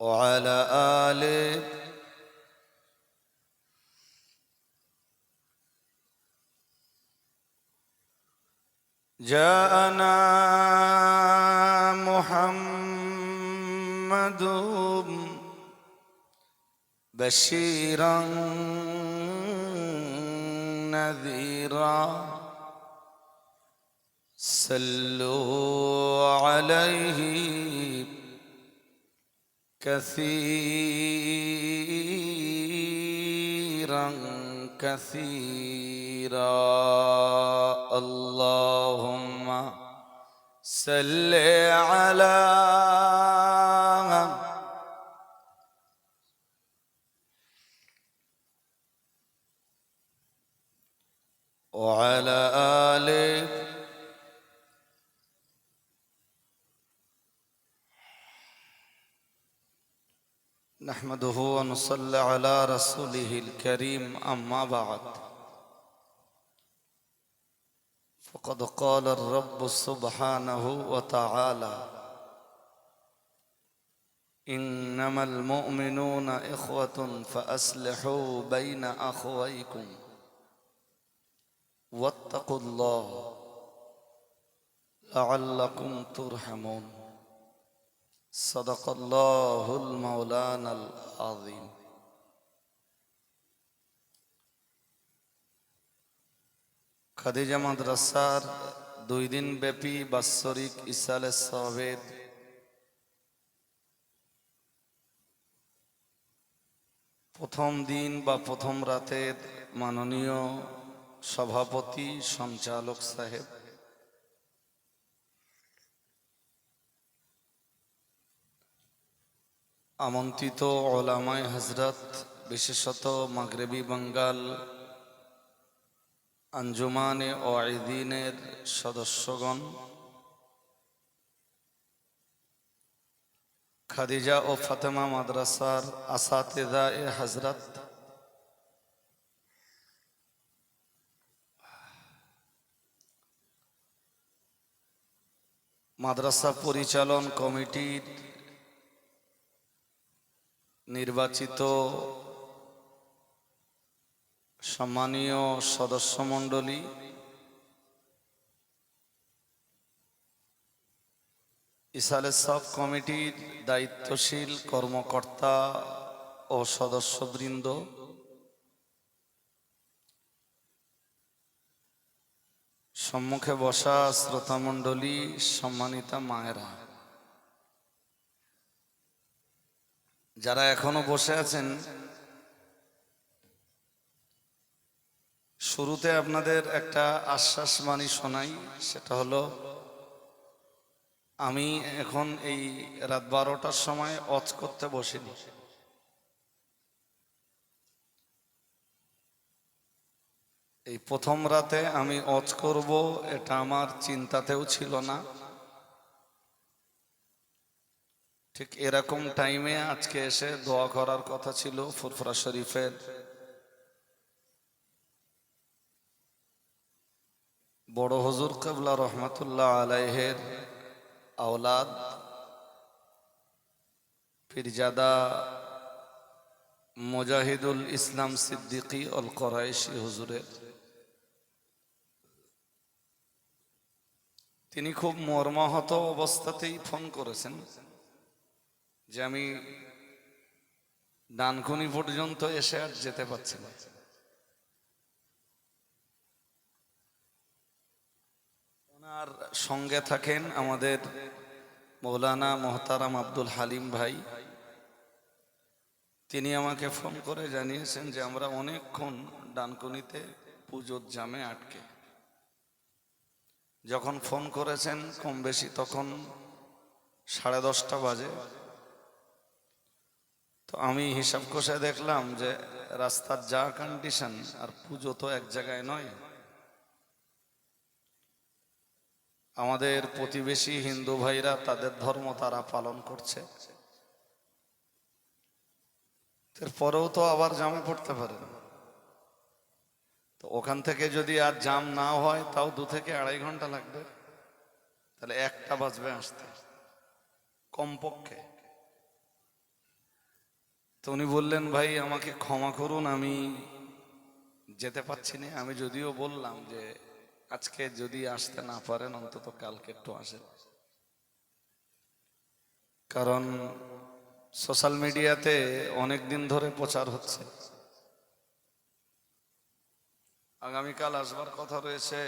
وعلى آله جاءنا محمد بشيرا نذيرا صلوا عليه كثيرا كثيرا اللهم صل على وعلى آله نحمده ونصلي على رسوله الكريم أما بعد فقد قال الرب سبحانه وتعالى إنما المؤمنون إخوة فأصلحوا بين أخويكم واتقوا الله لعلكم ترحمون صدق الله المولانا العظيم খাদিজা মাদ্রাসার 2 দিন ব্যাপী বাৎসরিক ইসালে সওয়াবের প্রথম দিন বা প্রথম রাতের মাননীয় সভাপতি সঞ্চালক সাহেব, আমন্ত্রিত ওলামায়ে হযরত, বিশেষত মাগরিবি বাঙ্গাল আঞ্জুমানে ওয়াইদিনের সদস্যগণ, খাদিজা ও ফাতেমা মাদ্রাসার আসাতিজায়ে হযরত, মাদ্রাসা পরিচালন কমিটির নির্বাচিত সম্মানীয় সদস্যমণ্ডলী, ইসালে সাব কমিটির দায়িত্বশীল কর্মকর্তা ও সদস্যবৃন্দ, সম্মুখে বসা শ্রোতামণ্ডলী, সম্মানিতা মায়েরা, যারা এখনো বসে আছেন, শুরুতে আপনাদের একটা আশ্বাস বাণী শোনাই। সেটা হলো, আমি এখন এই রাত 12টার সময় ওয়াজ করতে বসিনি। এই প্রথম রাতে আমি ওয়াজ করব এটা আমার চিন্তাতেও ছিল না। ঠিক এরকম টাইমে আজকে এসে দোয়া করার কথা ছিল ফুরফুরা শরীফের বড় হুজুর কিবলা রহমাতুল্লাহ আলাইহির আওলাদ পীরজাদা মুজাহিদুল ইসলাম সিদ্দিকী আল কুরাইশি হুজুরের। তিনি খুব মর্মাহত অবস্থাতেই ফোন করেছেন যে আমি ডানকুনি পর্যন্ত এসে আর যেতে পারছি না। ওনার সঙ্গে থাকেন আমাদের মৌলানা মোহতারাম আব্দুল হালিম ভাই। তিনি আমাকে ফোন করে জানিয়েছেন যে আমরা অনেকক্ষণ ডানকুনিতে পুজোর জামে আটকে। যখন ফোন করেছেন কম বেশি তখন 10:30 বাজে। তো আমি হিসাব কষে দেখলাম যে রাস্তার যা কন্ডিশন, আর পুজো তো এক জায়গায় নয়। আমাদের প্রতিবেশী হিন্দু ভাইরা তাদের ধর্ম তারা পালন করছে, এরপরেও তো আবার জামে পড়তে পারে। তো ওখান থেকে যদি আর জাম না হয় তাও 2 থেকে 2.5 ঘন্টা লাগবে, তাহলে 1টা বাজবে আসতে কমপক্ষে। তো উনি বললেন, ভাই আমাকে ক্ষমা করুন, আমি যেতে পারছি না। আমি যদিও বললাম যে আজকে যদি আসতে না পারেন অন্তত কালকে একটু আসেন, কারণ সোশ্যাল মিডিয়াতে অনেক দিন ধরে প্রচার হচ্ছে আগামীকাল আসবার কথা রয়েছে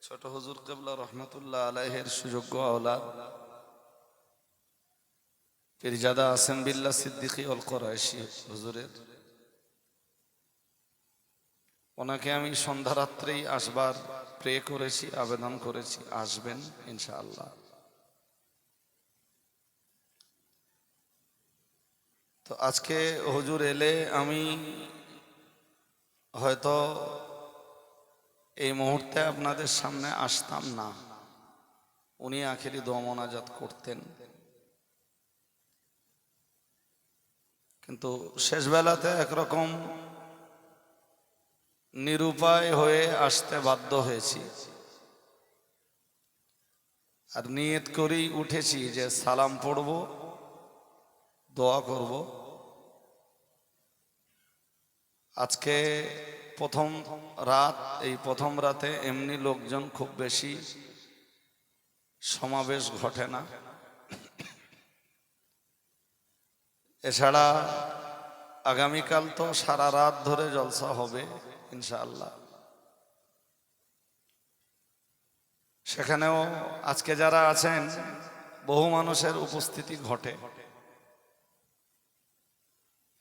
ছোট হুজুর কেবলা রহমতুল্লাহ আলাইহের সুযোগ্য আওলাদ পীরজাদা আসেম বিল্লাহ সিদ্দিকী অল কোরাইশি হুজুরের। ওনাকে আমি সন্ধ্যা রাত্রেই আসবার প্রে করেছি, আবেদন করেছি, আসবেন ইনশাআল্লাহ। তো আজকে হুজুর এলে আমি হয়তো এই মুহূর্তে আপনাদের সামনে আসতাম না, উনি আখেরি দোয়া মোনাজাত করতেন। কিন্তু শেষ বেলাতে একরকম নিরুপায় হয়ে আসতে বাধ্য হয়েছি, আর নিয়ত করেই উঠেছি যে সালাম পড়ব, দোয়া করব। আজকে প্রথম রাত, এই প্রথম রাতে এমনি লোকজন খুব বেশি সমাবেশ ঘটে না। এছাড়া আগামীকাল তো সারা রাত ধরে জলসা হবে ইনশাআল্লাহ। সেখানেও আজকে যারা আছেন বহু মানুষের উপস্থিতি ঘটে,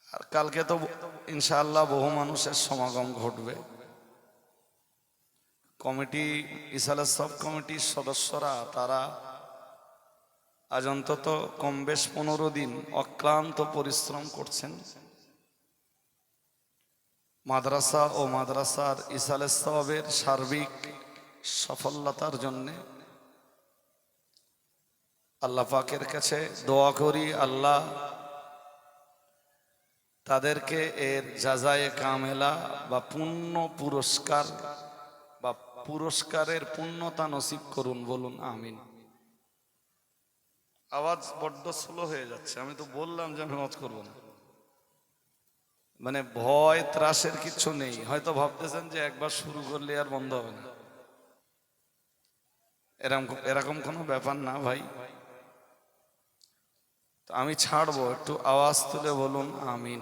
আর কালকে তো ইনশাআল্লাহ বহু মানুষের সমাগম ঘটবে। কমিটি, ইসালের সব কমিটির সদস্যরা তারা আজ অন্তত কম বেশ 15 দিন অক্লান্ত পরিশ্রম করছেন মাদ্রাসা ও মাদ্রাসার ইসালের সওয়াবের সার্বিক সফলতার জন্য। আল্লাহ পাকের কাছে দোয়া করি আল্লাহ তাদেরকে এর জাযায়ে কামেলা বা পূর্ণ পুরস্কার বা পুরস্কারের পূর্ণতা নসিব করুন, বলুন আমিন। আওয়াজ বড্ড স্লো হয়ে যাচ্ছে, আমি তো বললাম যে আমি ওয়াজ করবো না। মানে ভয় ত্রাসের কিছু নেই, হয়তো ভাবতেছেন যে একবার শুরু করলে আর বন্ধ হবে না, এরকম কোনো ব্যাপার না ভাই। তো আমি ছাড়বো, একটু আওয়াজ তুলে বলুন আমিন।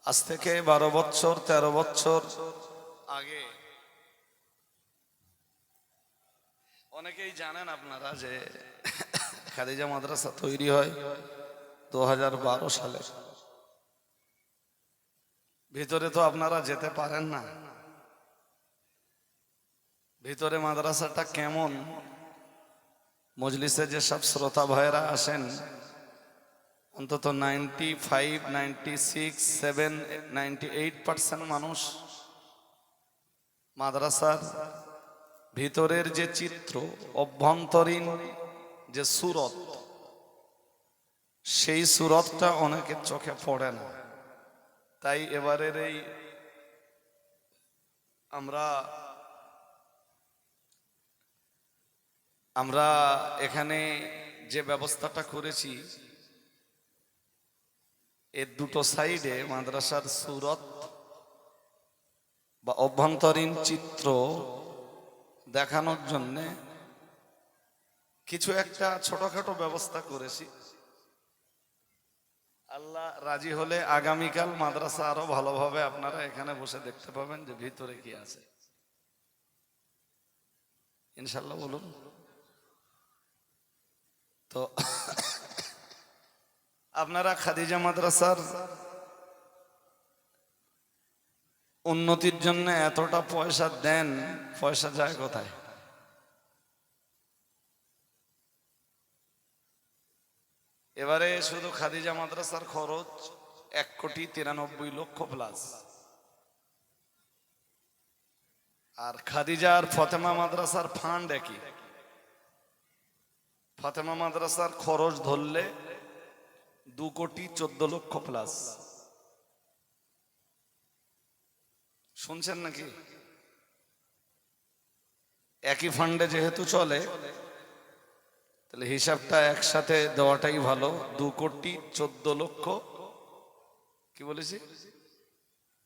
আজ থেকে 12 বছর 13 বছর আগে অনেকেই জানেন আপনারা যে খাদিজা মাদ্রাসা তৈরি হয় 2012 সালে। ভিতরে তো আপনারা যেতে পারেন না, ভিতরে মাদ্রাসাটা কেমন মজলিসে যেসব শ্রোতা ভাইরা আসেন অন্তত 95, 96, 7, 98% মানুষ মাদ্রাসার ভিতরের যে চিত্র, অভ্যন্তরীণ যে সুরত, সেই সুরতটা অনেকের চোখে পড়ে না। তাই এবারের এই আমরা এখানে যে ব্যবস্থাটা করেছি, এর দুটো সাইডে মাদ্রাসার সুরত বা অভ্যন্তরীণ চিত্র দেখানোর জন্য কিছু একটা ছোটখাটো ব্যবস্থা করেছি। আল্লাহ রাজি হলে আগামীকাল মাদ্রাসা আরো ভালোভাবে আপনারা এখানে বসে দেখতে পাবেন যে ভিতরে কি আছে ইনশাল্লাহ, বলুন। তো আপনারা খাদিজা মাদ্রাসার উন্নতির জন্য এতটা পয়সা দেন, পয়সা যায় কোথায়? এবারে শুধু খাদিজা মাদ্রাসার খরচ 1,93,00,000 প্লাস, আর খাদিজা আর ফাতেমা মাদ্রাসার ফান্ড একই। ফাতেমা মাদ্রাসার খরচ ধরলে 2,14,00,000 প্লাস। শুনছেন নাকি? একই ফান্ডে যেহেতু চলে, তাহলে হিসাবটা একসাথে দেওয়াটাই ভালো। 2,14,00,000 কি বলেছি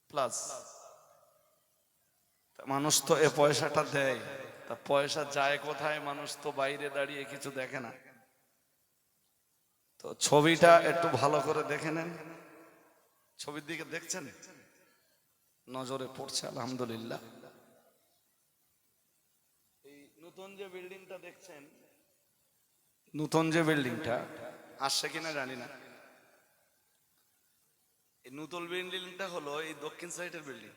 প্লাস। মানুষ তো এ পয়সাটা দেয়, তা পয়সা যায় কোথায়? মানুষ তো বাইরে দাঁড়িয়ে কিছু দেখে না। তো ছবিটা একটু ভালো করে দেখে নেন। ছবির দিকে দেখছেন? নজরে পড়ছে আলহামদুলিল্লাহ। এই নতুন যে বিল্ডিংটা দেখছেন, নতুন যে বিল্ডিংটা আসছে কিনা জানি না, এই নতুন বিল্ডিংটা হলো এই দক্ষিণ সাইডের বিল্ডিং,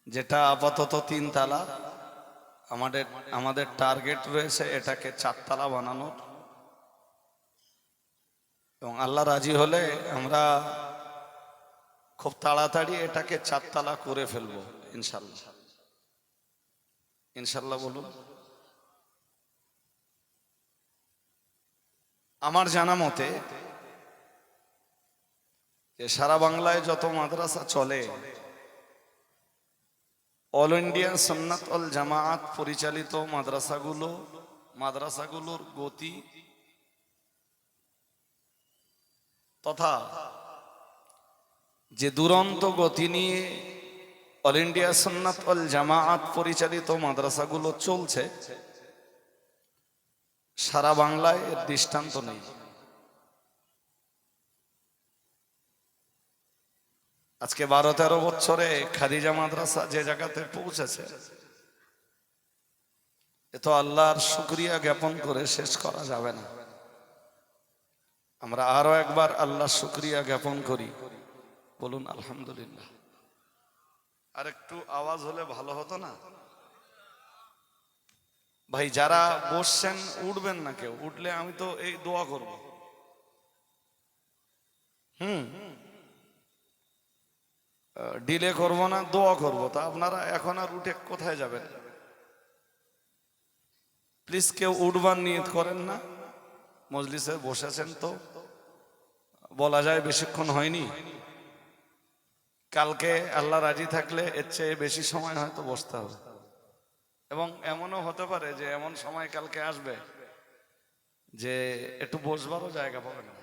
যেটা আপাতত 3 তলা। আমাদের টার্গেট রয়েছে এটাকে 4 তলা বানানোর, এবং আল্লাহ রাজি হলে আমরা খুব তাড়াতাড়ি এটাকে 4 তলা করে ফেলবো ইনশাল্লাহ। ইনশাল্লাহ বলুন। আমার জানা মতে যে সারা বাংলায় যত মাদ্রাসা চলে, অল ইন্ডিয়া সুন্নাত ওয়াল জামাআত পরিচালিত মাদ্রাসাগুলোর গতি তথা যে দুরন্ত গতি নিয়ে অল ইন্ডিয়া সুন্নাত ওয়াল জামাআত পরিচালিত মাদ্রাসাগুলো চলছে, সারা বাংলায় এর দৃষ্টান্ত নেই। আজকে 12-13 বছরে খাদিজা মাদ্রাসা যে জায়গাতে পৌঁছেছে, এ তো আল্লাহর শুকরিয়া জ্ঞাপন করে শেষ করা যাবে না। আমরা আরো একবার আল্লাহর শুকরিয়া জ্ঞাপন করি, বলুন আলহামদুলিল্লাহ। আর একটু আওয়াজ হলে ভালো হতো না ভাই? যারা বসছেন উঠবেন না কেউ, উঠলে আমি তো এই দোয়া করব। ডিলে করব না, দোয়া করব। তা আপনারা এখন আর উঠে কোথায় যাবেন? প্লিজ কেউ উঠবার নিয়ত করেন না। মজলিসে বসেছেন তো বলা যায় বেশিক্ষণ হয়নি। কালকে আল্লাহ রাজি থাকলে এর চেয়ে বেশি সময় হয়তো বসতে হবে, এবং এমনও হতে পারে যে এমন সময় কালকে আসবে যে একটু বসবারও জায়গা পাবেন না।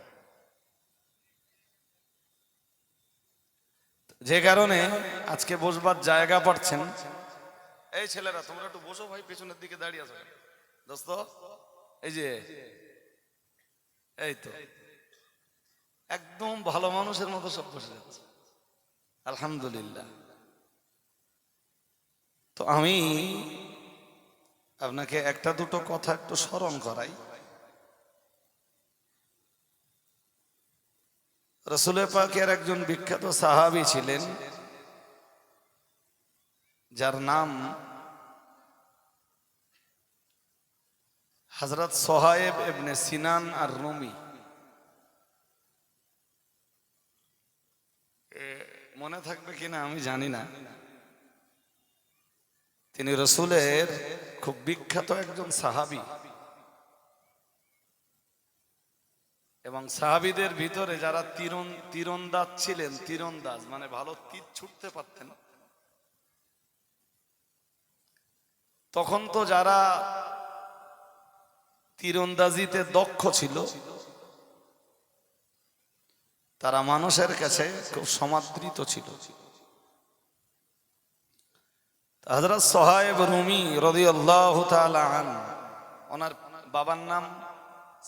যে কারণে আজকে বসবার জায়গা পাচ্ছেন। এই ছেলেরা তোমরা একটু বসো ভাই, পেছনের দিকে দাঁড়িয়ে আছো দোস্ত। এই যে এই তো একদম ভালো মানুষের মতো সব বসে যাচ্ছে আলহামদুলিল্লাহ। তো আমি আপনাকে একটা দুটো কথা একটু স্মরণ করাই। রাসূল পাকের একজন বিখ্যাত সাহাবী ছিলেন, যার নাম হযরত সোহায়েব ইবনে সিনান আর রুমি। মনে থাকবে কিনা আমি জানি না। তিনি রাসূলের খুব বিখ্যাত একজন সাহাবী, এবং সাহাবীদের ভিতরে যারা তীরন্দাজ ছিলেন, তীরন্দাজ মানে ভালো তীর ছুটতে পারতেন। তখন তো যারা তীরন্দাজিতে দক্ষ ছিল তারা মানুষের কাছে খুব সমাদৃত ছিল। হযরত সোহায়েব রুমি রাদিয়াল্লাহু তাআলা আনহু, ওনার বাবার নাম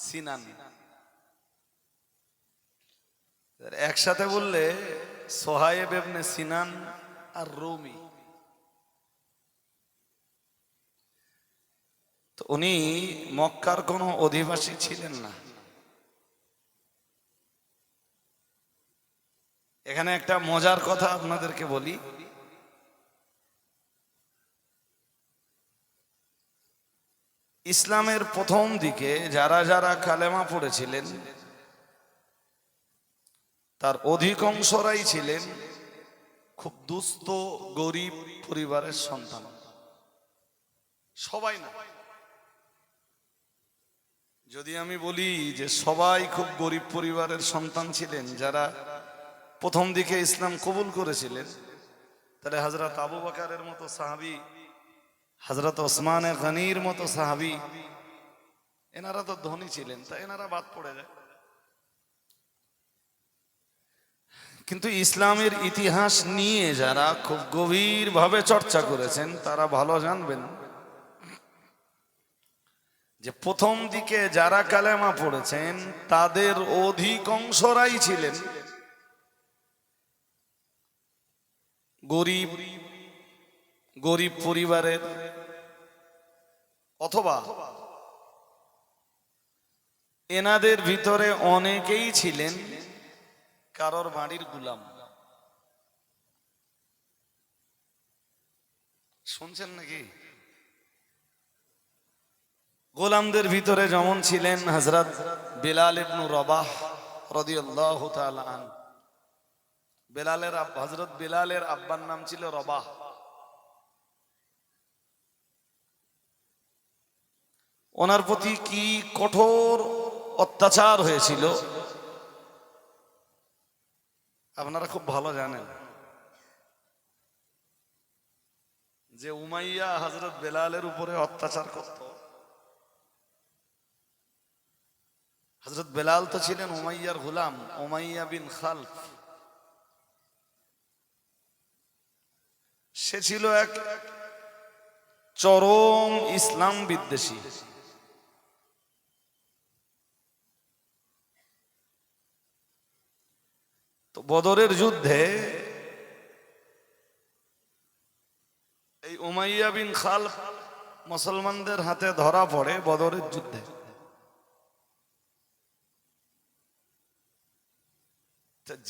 সিনান। একসাথে বললে সোহায়েব ইবনে সিনান আর রুমি। তো উনি মক্কার কোনো অধিবাসী ছিলেন না। এখানে একটা মজার কথা আপনাদেরকে বলি। ইসলামের প্রথম দিকে যারা যারা কালেমা পড়েছিলেন তার অধিকাংশরাই ছিলেন খুব দুস্থ গরিব পরিবারের সন্তান। সবাই না, যদি আমি বলি যে সবাই খুব গরিব পরিবারের সন্তান ছিলেন যারা প্রথম দিকে ইসলাম কবুল করেছিলেন, তাহলে হযরত আবু বকরের মতো সাহাবী, হযরত ওসমান গনির মতো সাহাবী, এনারা তো ধনী ছিলেন, তাই এনারা বাদ পড়ে যায়। কিন্তু ইসলামের ইতিহাস নিয়ে যারা খুব গভীরভাবে চর্চা করেছেন তারা ভালো জানবেন যে প্রথম দিকে যারা কালেমা পড়েছেন তাদের অধিকাংশরাই ছিলেন গরিব গরিব পরিবারের, অথবা এনাদের ভিতরে অনেকেই ছিলেন কারোর বাড়ির গুলাম। শুনছেন নাকি? গোলামদের ভিতরে যেমন ছিলেন হযরত বিলাল ইবনে রবাহ রাদিয়াল্লাহু তাআলা আনহু। হযরত বিলালের আব্বার নাম ছিল রবাহ। ওনার প্রতি কি কঠোর অত্যাচার হয়েছিল আপনারা খুব ভালো জানেন। যে উমাইয়া হযরত বেলালের উপরে অত্যাচার করত। হযরত বেলাল তো ছিলেন উমাইয়ার গোলাম, উমাইয়া বিন খালফ। সে ছিল এক চরম ইসলাম বিদ্বেষী। তো বদরের যুদ্ধে এই উমাইয়া বিন খালফ মুসলমানদের হাতে ধরা পড়ে বদরের যুদ্ধে।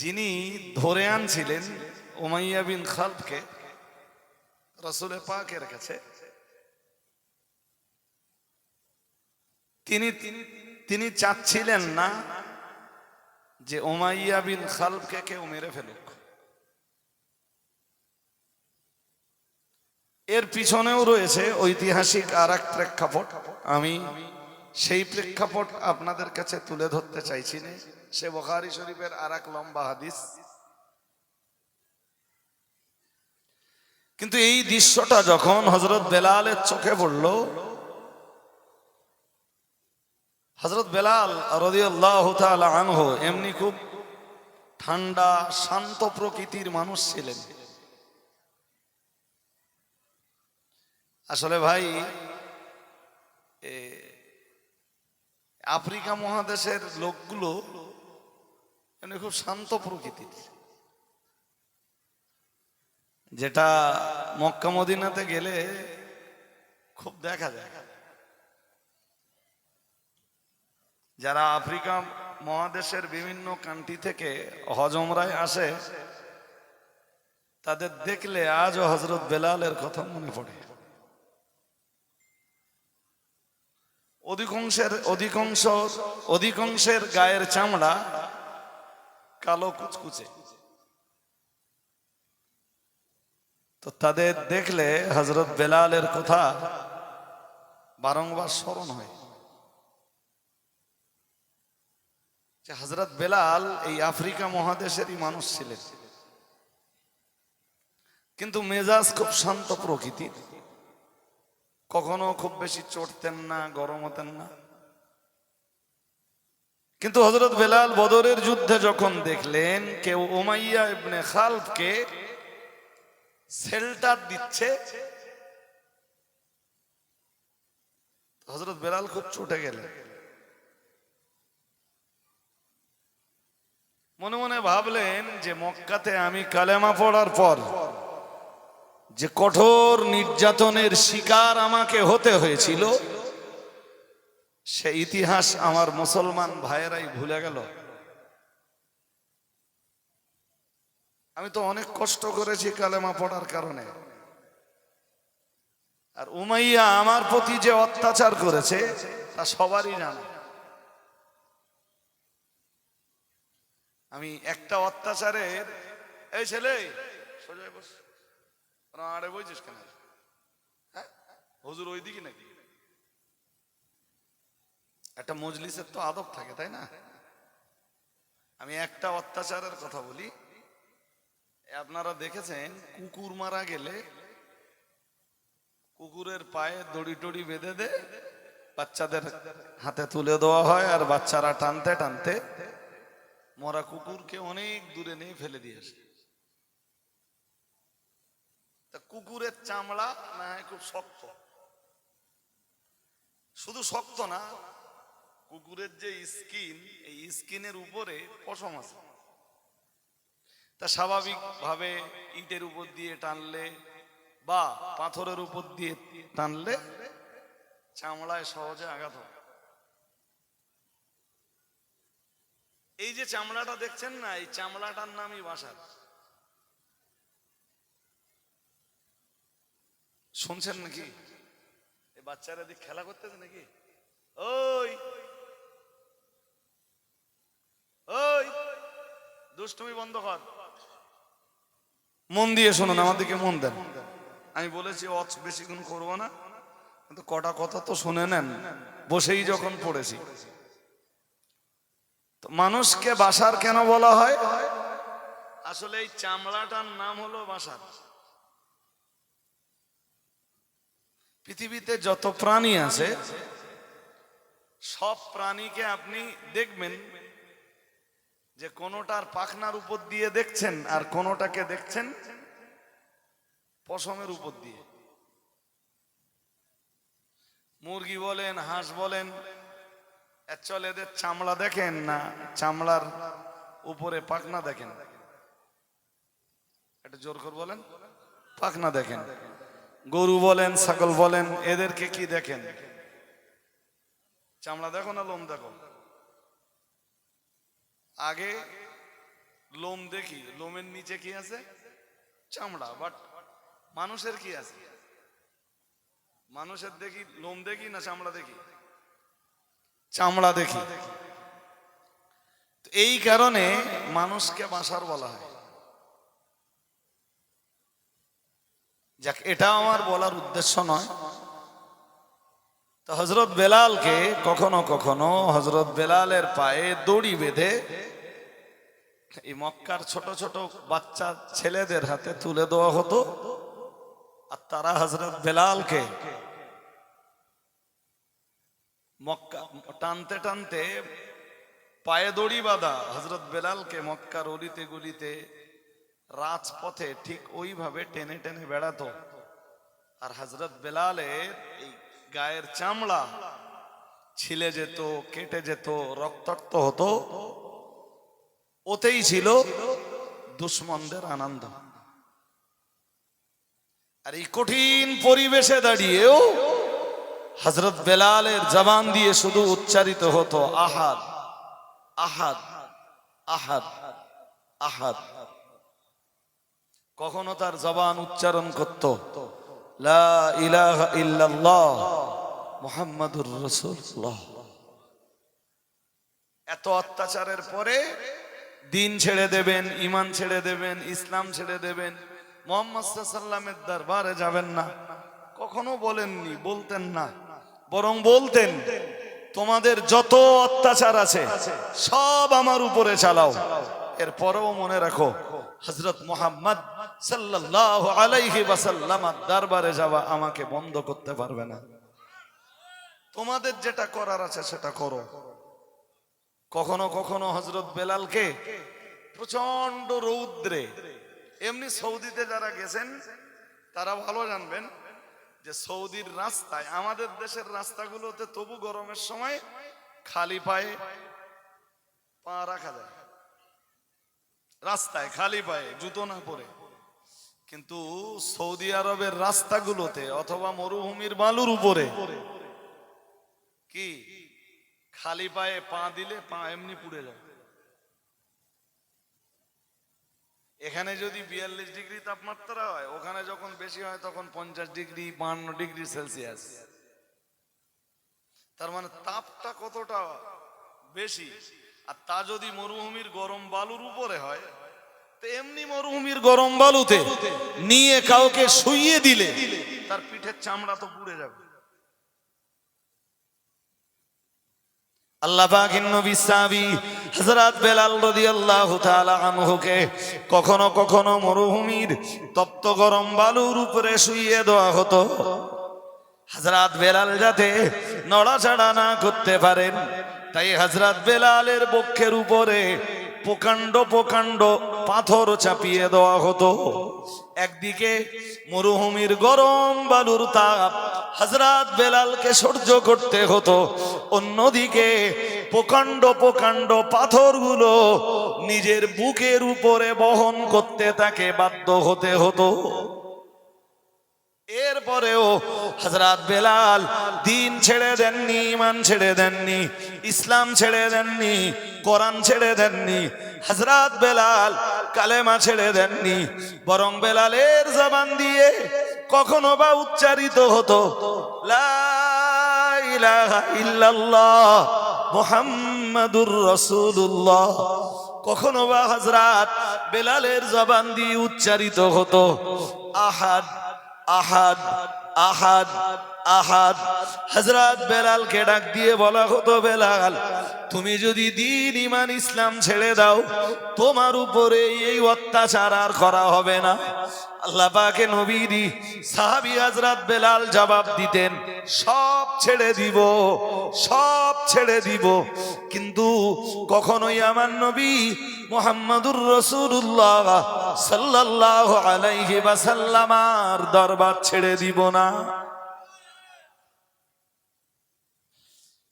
যিনি ধরে আনছিলেন উমাইয়া বিন খালফকে রাসূল পাকের কাছে, তিনি চাচ্ছিলেন না যে উমাইয়া বিন খালফকে কেউ মেরে ফেলুক। এর পিছনেও রয়েছে ঐতিহাসিক আর এক প্রেক্ষাপট। আমি সেই প্রেক্ষাপট আপনাদের কাছে তুলে ধরতে চাইছি না। সে বুখারী শরীফের আর এক লম্বা হাদিস। কিন্তু এই দৃশ্যটা যখন হযরত বেলালের চোখে পড়ল, হযরত বেলাল রাদিয়াল্লাহু তাআলা আনহু এমনি খুব ঠান্ডা শান্ত প্রকৃতির মানুষ ছিলেন। আসলে ভাই, আফ্রিকা মহাদেশের লোকগুলো এমনি খুব শান্ত প্রকৃতির, যেটা মক্কা মদিনাতে গেলে খুব দেখা যায়। যারা আফ্রিকা মহাদেশের বিভিন্ন কান্ট্রি থেকে হজ উমরায় আসে তাদের দেখলে আজও হযরত বেলালের কথা মনে পড়ে। অধিকাংশের গায়ের চামড়া কালো কুচকুচে। তো তাদের দেখলে হযরত বেলালের কথা বারংবার স্মরণ হয় যে হযরত বেলাল এই আফ্রিকা মহাদেশেরই মানুষ ছিলেন, কিন্তু মেজাজ খুব শান্ত প্রকৃতির। কখনো খুব বেশি চড়তেন না, গরম হতেন না। কিন্তু হযরত বেলাল বদরের যুদ্ধে যখন দেখলেন কেউ উমাইয়া ইবনে খালফকে শেল্টার দিচ্ছে, হযরত বেলাল খুব চটে গেলেন। মনে মনে ভাবলেন যে মক্কাতে আমি কালেমা পড়ার পর যে কঠোর নির্যাতনের শিকার আমাকে হতে হয়েছিল সে ইতিহাস আমার মুসলমান ভাইয়েরাই ভুলে গেল। আমি তো অনেক কষ্ট করেছি কালেমা পড়ার কারণে, আর উমাইয়া আমার প্রতি যে অত্যাচার করেছে তা সবারই জানা। আমি একটা অত্যাচারের, এই ছেলে সোজা বস, আরে বইছিস কেন? হ্যাঁ, হুজুর ওইদিকে নাকি? একটা মজলিসের তো আদব থাকে, তাই না? আমি একটা অত্যাচারের কথা বলি। আপনারা দেখেছেন কুকুর মারা গেলে কুকুরের পায়ে দড়ি টড়ি বেঁধে দে, বাচ্চাদের হাতে তুলে দেওয়া হয়, আর বাচ্চারা টানতে টানতে মরা কুকুরকে অনেক দূরে নিয়ে ফেলে দিয়ে আসে। তা কুকুরের চামড়া না হয় খুব শক্ত, শুধু শক্ত না, কুকুরের যে স্কিন, এই স্কিনের উপরে পশম আছে। তা স্বাভাবিক ভাবে ইটের উপর দিয়ে টানলে বা পাথরের উপর দিয়ে টানলে চামড়ায় সহজে আঘাত হয়। এই যে চামড়াটা দেখছেন না, এই চামড়াটার নামই বাসার। শুনছেন নাকি? এই বাচ্চারা দিক খেলা করতেছে নাকি? ওই ওই দুষ্টুমি বন্ধ কর, মন দিয়ে শুনুন, আমার দিকে মন দেন। আমি বলেছি বেশিক্ষণ করবো না, কিন্তু কটা কথা তো শুনে নেন, বসেই যখন পড়েছি। তো মানুষকে বাসার কেন বলা হয়? আসলে এই চামড়াটার নাম হলো বাসার। পৃথিবীতে যত প্রাণী আছে, সব প্রাণীকে আপনি দেখবেন যে কোনোটার পাখনার উপর দিয়ে দেখছেন, আর কোনোটাকে দেখছেন পশমের উপর দিয়ে। মুরগি বলেন, হাঁস বলেন, অ্যাকচুয়ালি এদের চামড়া দেখেন না, চামড়ার উপরে পাখনা দেখেন। এটা জোর করে বলেন, পাখনা দেখেন। গরু বলেন, ছাগল বলেন, এদেরকে কি দেখেন? চামড়া দেখো না লোম দেখো? আগে লোম দেখি, লোমের নিচে কি আছে? চামড়া। বাট মানুষের কি আছে? মানুষের দেখি লোম দেখি না চামড়া দেখি? চামড়া দেখি। এই কারণে মানুষকে বাসার বলা হয়। যাক, এটা আমার বলার উদ্দেশ্য নয়। তো হযরত বেলালকে কখনো কখনো হযরত বেলালের পায়ে দড়ি বেঁধে এই মক্কার ছোট ছোট বাচ্চা ছেলেদের হাতে তুলে দেওয়া হতো, আর তারা হযরত বেলালকে মক্কা টানতে টানতে, পায়ে দড়ি বাঁধা হযরত বেলালকে মক্কার অলিতে গলিতে রাজপথে ঠিক ওইভাবে টেনে টেনে বেড়াতো। আর হযরত বেলালের এই গায়ের চামড়া ছিলে যেত, কেটে যেত, রক্তাক্ত হতো, ওতেই ছিল দুশমনদের আনন্দ। আর এই কঠিন পরিবেশে দাঁড়িয়েও হযরত বেলালের জবান দিয়ে শুধু উচ্চারিত হতো আহাদ আহাদ আহাদ আহাদ। কখনো তার জবান উচ্চারণ করত লা ইলাহা ইল্লাল্লাহ মুহাম্মাদুর রাসূলুল্লাহ। এত অত্যাচারের পরে দিন ছেড়ে দেবেন, ঈমান ছেড়ে দেবেন, ইসলাম ছেড়ে দেবেন, মুহাম্মদ সাল্লাল্লাহু আলাইহি ওয়াসাল্লামের দরবারে যাবেন না, কখনো বলেননি, বলতেন না। বরং বলতেন, তোমাদের যত অত্যাচার আছে সব আমার উপরে চালাও। এরপরেও মনে রাখো, হযরত মুহাম্মদ সাল্লাল্লাহু আলাইহি ওয়াসাল্লামের দরবারে যাওয়া আমাকে বন্ধ করতে পারবে না। তোমাদের যেটা করার আছে সেটা করো। কখনো কখনো হযরত বেলালকে প্রচন্ড রৌদ্রে, এমনি সৌদিতে যারা গেছেন তারা ভালো জানবেন যে সৌদির রাস্তায়, আমাদের দেশের রাস্তাগুলোতে তবু গরমের সময় খালি পায়ে পা রাখা যায়, রাস্তায় খালি পায়ে জুতো না পরে। কিন্তু সৌদি আরবের রাস্তাগুলোতে অথবা মরুভূমির বালুর উপরে কি খালি পায়ে পা দিলে পা এমনি পুড়ে যায়। এখানে যদি 42 ডিগ্রি তাপমাত্রা হয়, ওখানে যখন বেশি হয় তখন 50 ডিগ্রি 52 ডিগ্রি সেলসিয়াস। তার মানে তাপটা কতটা বেশি। আর তা যদি মরুভূমির গরম বালুর উপরে হয়, তো এমনি মরুভূমির গরম বালুতে নিয়ে কাউকে শুইয়ে দিলে তার পিঠের চামড়া তো পুড়ে যাবে। আল্লাহ পাকের নবী সাহাবী হযরত বেলাল রাদিয়াল্লাহু তাআলা আনহুকে কখনো কখনো মরুভূমির তপ্ত গরম বালুর উপরে শুইয়ে দেওয়া হতো, হযরত বেলাল যাতে নড়াচড়া না করতে পারেন। তাই হযরত বেলালের বক্ষের উপরে প্রকাণ্ড প্রকাণ্ড পাথর চাপিয়ে দেওয়া হতো। একদিকে মরুভূমির গরম বালুর তাপ হযরত বেলালকে সহ্য করতে হতো, অন্যদিকে প্রকাণ্ড প্রকাণ্ড পাথরগুলো নিজের বুকের উপরে বহন করতে তাকে বাধ্য হতে হতো। এরপরেও হযরত বেলাল দিন ছেড়ে দেননি, ঈমান ছেড়ে দেননি, ইসলাম ছেড়ে দেননি, কোরআন ছেড়ে দেননি। হযরত বেলাল কালেমা ছেড়ে দেননি, বরং বেলালের জবান দিয়ে কখনো বা উচ্চারিত হতো লা ইলাহা ইল্লাল্লাহ মুহাম্মাদুর রাসূলুল্লাহ। কখনো বা হযরত বেলালের জবান দিয়ে উচ্চারিত হতো আহাদ আহাদ আহাদ আহাদ। হযরত বেলালকে ডাক দিয়ে বলা হতো, বেলাল তুমি যদি দ্বীন ঈমান ইসলাম ছেড়ে দাও, তোমার উপরে এই অত্যাচার আর করা হবে না। আল্লাহ পাকের নবী সাহাবী হযরত বেলাল জবাব দিতেন, সব ছেড়ে দিব, সব ছেড়ে দিব, কিন্তু কখনোই আমার নবী মুহাম্মাদুর রাসূলুল্লাহ সাল্লাল্লাহু আলাইহি ওয়াসাল্লামের দরবার ছেড়ে দিব না।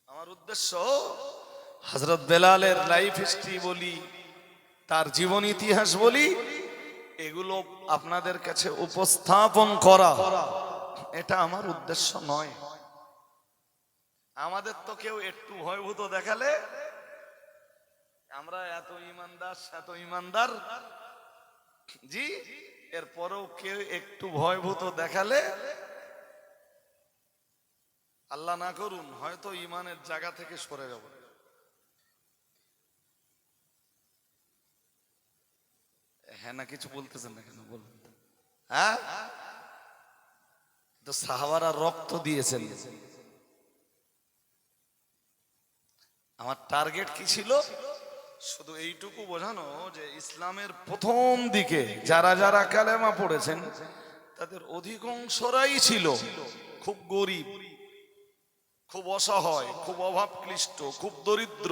আমার উদ্দেশ্য হযরত বেলালের লাইফ হিস্ট্রি বলি, তার জীবন ইতিহাস বলি, এগুলো আপনাদের কাছে উপস্থাপন করা, এটা আমার উদ্দেশ্য নয়। আমাদের তো কেউ একটু ভয়ভূত দেখালে আমরা এত ইমানদার এত ইমানদার, জি, এরপরেও কেউ একটু ভয়ভূত দেখালে আল্লাহ না করুন হয়তো ইমানের জায়গা থেকে সরে যাব। হ্যাঁ না কিছু বলতেছেন না কেন বলুন? হ্যাঁ, তো সাহাবারা রক্ত দিয়েছেন। আমার টার্গেট কি ছিল? শুধু এইটুকু বোঝানো যে ইসলামের প্রথম দিকে যারা যারা কালেমা পড়েছেন তাদের অধিকাংশরাই ছিল খুব গরিব, খুব অসহায়, খুব অভাবক্লিষ্ট, খুব দরিদ্র,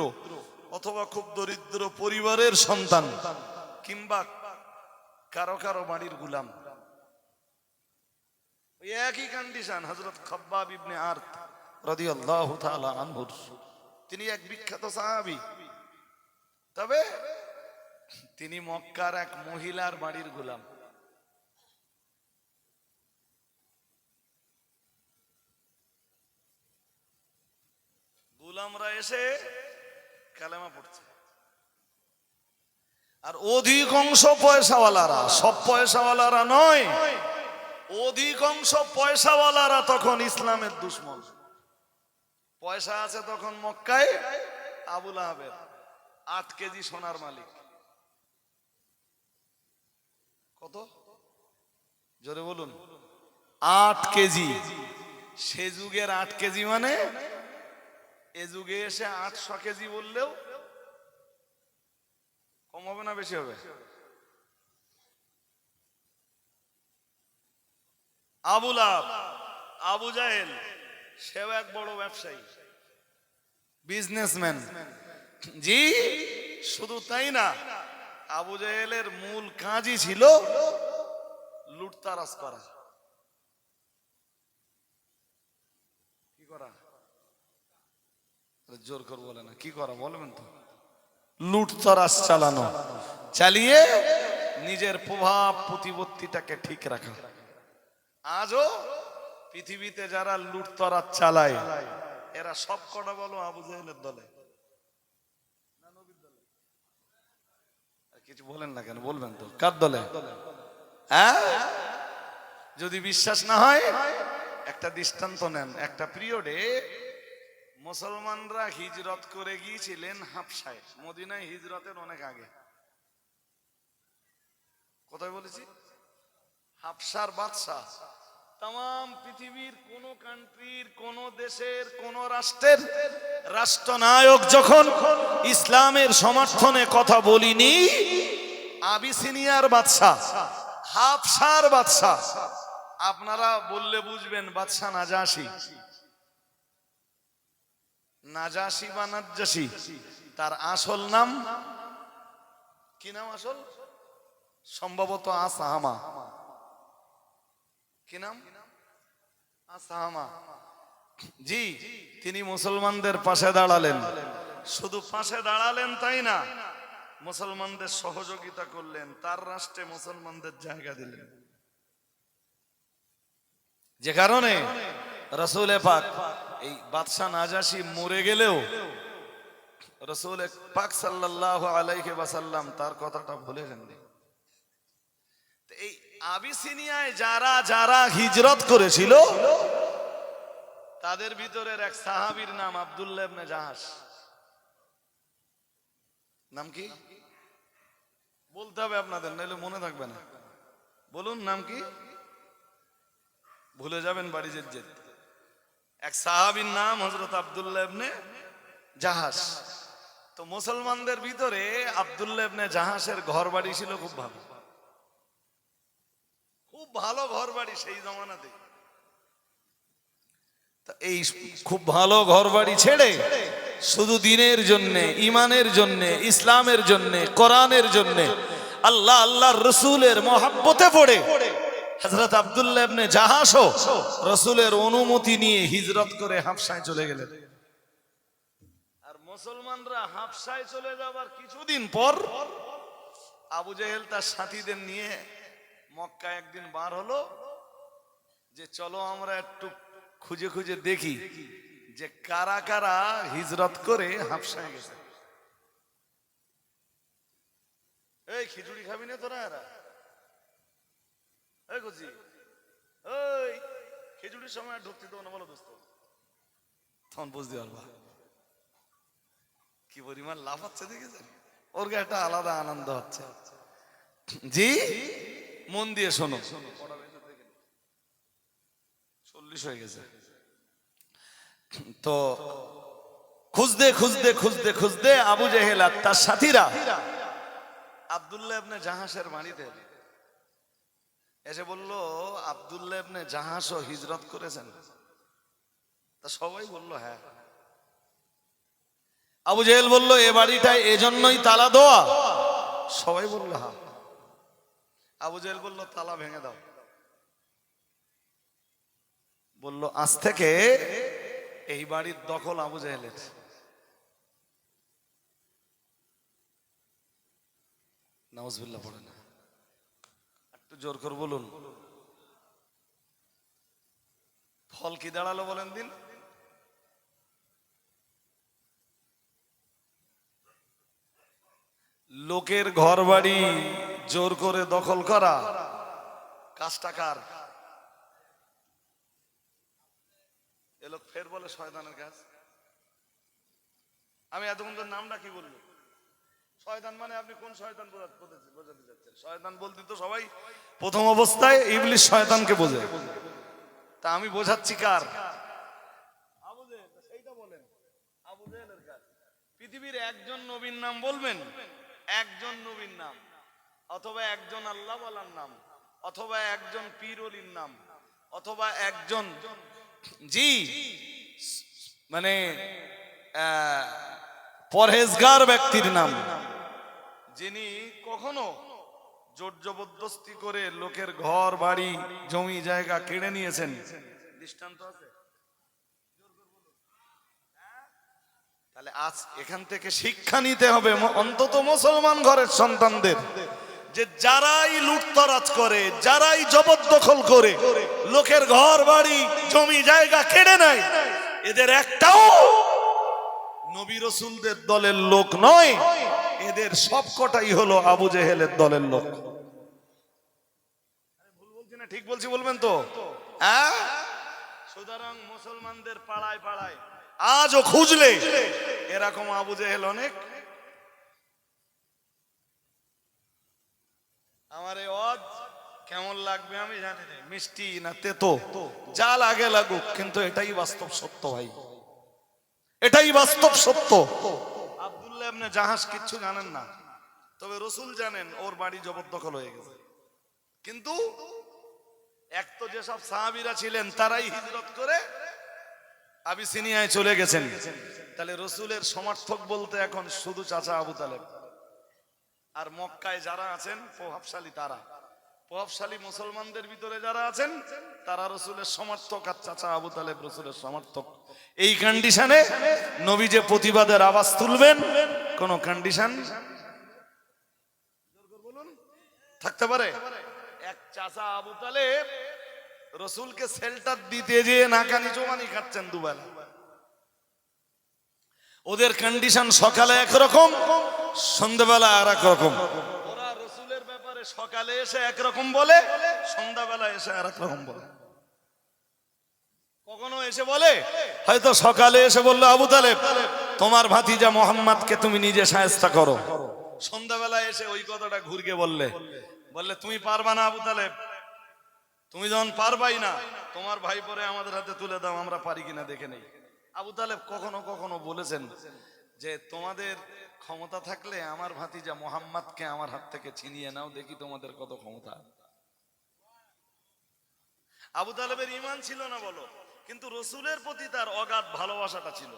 অথবা খুব দরিদ্র পরিবারের সন্তান, কিংবা কারো কারো বাড়ির গুলাম। একই কন্ডিশন হযরত খাব্বাব ইবনে আরত রাদিয়াল্লাহু তাআলা আনহু, তিনি এক বিখ্যাত সাহাবী, তবে তিনি মক্কার এক মহিলার বাড়ির গোলাম। গোলামরা এসে কালেমা পড়ছে, আর অধিকাংশ পয়সাওয়ালারা, সব পয়সাওয়ালারা নয়, অধিকাংশ পয়সাওয়ালারা তখন ইসলামের দুশমন। পয়সা আছে তখন মক্কায় আবু লাহাবের 8 কেজি সোনার মালিক। কত জোরে বলুন? 8 কেজি। সে যুগের 8 কেজি মানে এ যুগে এসে 800 কেজি বললেও কম হবে না বেশি হবে? আবু লাহাব, আবু জাহেল, সেও এক বড় ব্যবসায়ী, বিজনেসম্যান। জি, শুধু তাই না, আবু জাহেলের মূল কাজই ছিল লুটতারাজ করা। কি করা? জোর করে বলে না, কি করা বলবেন তো? লুটতারাজ চালানো, চালিয়ে নিজের প্রভাব প্রতিপত্তিটাকে ঠিক রাখা। আজও পৃথিবীতে যারা লুটতরাজ চালায় এরা সব কটা বলো আবু জাহেলের দলে। কিছু বলেন না কেন? বলবেন তো কার দলে? হ্যাঁ, যদি বিশ্বাস না হয় একটা দৃষ্টান্ত নেন। একটা পিরিয়ডে মুসলমানরা হিজরত করে গিয়েছিলেন হাবশায়, মদিনায় হিজরতের অনেক আগে। কোথায় বলেছি? হাবশার বাদশাহ তাম পৃথিবীর কোন কান্ট্রির, কোন দেশের, কোন রাষ্ট্রের রাষ্ট্রনায়ক যখন ইসলামের সমর্থনে কথা বলিনি, আবিসিনিয়ার বাদশাহ, হাবশার বাদশাহ, আপনারা বললে বুঝবেন বাদশাহ নাজাশী। নাজাসি বা নাজ্জাসি, তার আসল নাম কি? নাম আসল সম্ভবত আসাহামা। কি নাম? আসাহামা। জি, তিনি মুসলমানদের পাশে দাঁড়ালেন। শুধু পাশে দাঁড়ালেন তাই না, মুসলমানদের সহযোগিতা করলেন, তার রাষ্ট্রে মুসলমানদের জায়গা দিলেন, যে কারণে রাসূল পাক এই বাদশা নাজাসি মরে গেলেও রাসূল পাক সাল্লাল্লাহু আলাইহি ওয়াসাল্লাম তার কথাটা ভুলে যাননি। এই আবিসিনিয়ায় যারা যারা হিজরত করেছিল তাদের ভিতরের এক সাহাবীর নাম আব্দুল্লাহ ইবনে জাহাশ। নাম কি বলতে হবে আপনাদের, নাহলে মনে থাকবে না। বলুন নাম কি, ভুলে যাবেন বাড়ি যেতে। এক সাহাবীর নাম হযরত আব্দুল্লাহ ইবনে জাহাশ। তো মুসলমানদের ভিতরে আব্দুল্লাহ ইবনে জাহাশের ঘর বাড়ি ছিল খুব ভালো, খুব ভালো ঘর বাড়ি সেই জমানাতে। এই খুব ভালো ঘর বাড়ি ছেড়ে শুধু দিনের জন্য, ইমানের জন্য, ইসলামের জন্য, কোরআনের জন্য, আল্লাহ আল্লাহর রাসূলের মহব্বতে পড়ে হযরত আব্দুল্লাহ ইবনে জাহাশও রাসূলের অনুমতি নিয়ে হিজরত করে হাবশায় চলে গেলেন। আর মুসলমানরা হাবশায় চলে যাবার কিছুদিন পর আবু জেহেল তার সাথীদের নিয়ে মক্কা একদিন বার হলো, যে চলো আমরা একটু খুঁজে খুঁজে দেখি যে কারা কারা হিজরত করে হাবশায় গেছে। এই খিচুড়ি খাবি না তোরা? এরা এই গুজি, ওই খিচুড়ির সময় ঢুকতে দেবো না, বলো দোস্ত, তখন বুঝতে পারবা কি পরিমাণ লাভ হচ্ছে। দেখেছেন, ওর একটা আলাদা আনন্দ হচ্ছে। জি, মন দিয়ে শোনো। 40 হয়ে গেছে। তো খুঁজতে খুঁজতে খুঁজতে খুঁজতে আবু জেহেল আর তার সাথীরা আব্দুল্লাহ ইবনে জাহাশের বাড়িতে এসে বলল, আব্দুল্লাহ ইবনে জাহাশও হিজরত করেছেন? তা সবাই বলল হ্যাঁ। আবু জেহেল বলল, এ বাড়িটায় এজন্যই তালা দেওয়া? সবাই বলল হ্যাঁ। আবু জেহেল বলল, তালা ভেঙে দাও। বলল, আজ থেকে এই বাড়ির দখল আবু জেহেলের। নাউজুবিল্লাহ পড়ে না, একটু জোর করে বলুন। ফল কি দাঁড়ালো বলেন দিন? লোকের ঘর বাড়ি জোর করে দখল করা কাজটা কার? এ লোক ফের বলে শয়তানের কাজ। আমি এতক্ষণ তোর নামটা কি বলবো? শয়তান মানে আপনি কোন শয়তান বোঝাতে চাচ্ছেন? শয়তান বলতে তো সবাই প্রথম অবস্থায় ইবলিস শয়তানকে বোঝে। তা আমি বোঝাচ্ছি কার? আবু জেহেল। সেইটা বলেন, আবু জেহেলের কাজ। পৃথিবীর একজন নবীর নাম বলবেন, একজন নবীর নাম, অথবা একজন আল্লাহ ওয়ালার নাম, অথবা একজন পীর ওলির নাম, অথবা একজন জি মানে পরহেজগার ব্যক্তির নাম, যিনি কখনো জোর জবরদস্তি করে লোকের ঘর বাড়ি জমি জায়গা কেড়ে নিয়েছেন। দৃষ্টান্ত আছে? তাহলে আজ এখান থেকে শিক্ষা নিতে হবে অন্তত মুসলমান ঘরের সন্তানদের, যে যারাই লুটতরাজ করে, যারাই জবরদখল করে, লোকের ঘর বাড়ি জমি জায়গা কেড়ে নেয়, এদের একটাও নবী রাসূলদের দলের লোক নয়। এদের সবকটাই হলো আবু জেহেলের দলের লোক। ভুল বলছি না ঠিক বলছি বলবেন তো? হ্যাঁ। সুতরাং মুসলমানদের পাড়ায় পাড়ায় আজও খুঁজলে এরকম আবু জেহেল অনেক। আমার এই ওয়াজ কেমন লাগবে আমি জানি না, মিষ্টি না তেতো, যা লাগে লাগুক, কিন্তু এটাই বাস্তব সত্য ভাই, এটাই বাস্তব সত্য। আব্দুল্লাহ ইবনে জাহাশ কিচ্ছু জানেন না, তবে রাসূল জানেন ওর বাড়ি জবরদখল হয়ে গেছে। কিন্তু এক তো যেসব সাহাবীরা ছিলেন তারাই হিজরত করে আবিসিনিয়ায় চলে গেছেন। তাহলে রসুলের সমর্থক বলতে এখন শুধু চাচা আবু তালেব, আর মক্কায় যারা আছেন প্রভাবশালী, তারা প্রভাবশালী মুসলমানদের ভিতরে যারা আছেন তারা রসুলের সমর্থক, আর চাচা আবু তালেব রসুলের সমর্থক। এই কন্ডিশনে নবী যে প্রতিবাদের আওয়াজ তুলবেন, কোন কন্ডিশন থাকতে পারে? এক চাচা আবু তালেব রসুলকে শেল্টার দিতে যেয়ে নাকানি জোগানি খাচ্ছেন দুবেলা। ওদের কন্ডিশন সকালে একরকম, সন্ধ্যাবেলা আর এক রকম। ওরা রসুলের ব্যাপারে সকালে এসে একরকম বলে, সন্ধ্যাবেলা এসে আর এক রকম বলে। কখনো এসে বলে, হয়তো সকালে এসে বললো আবু তালেব তোমার ভাতিজা মোহাম্মদকে তুমি নিজে শায়েস্তা করো। সন্ধ্যাবেলা এসে ওই কথাটা ঘুরকে বললে তুমি পারবা না আবু তালেব, তুমি যখন পারবাই না তোমার ভাই পরে আমাদের হাতে তুলে দাও, আমরা পারি কিনা দেখে নেই। আবু তালেব কখনো কখনো বলেছেন যে তোমাদের ক্ষমতা থাকলে আমার ভাতিজা মোহাম্মদকে আমার হাত থেকে ছিনিয়ে নাও, দেখি তোমাদের কত ক্ষমতা। আবু তালেবের ঈমান ছিল না বলো, কিন্তু রসুলের প্রতি তার অগাধ ভালোবাসাটা ছিল।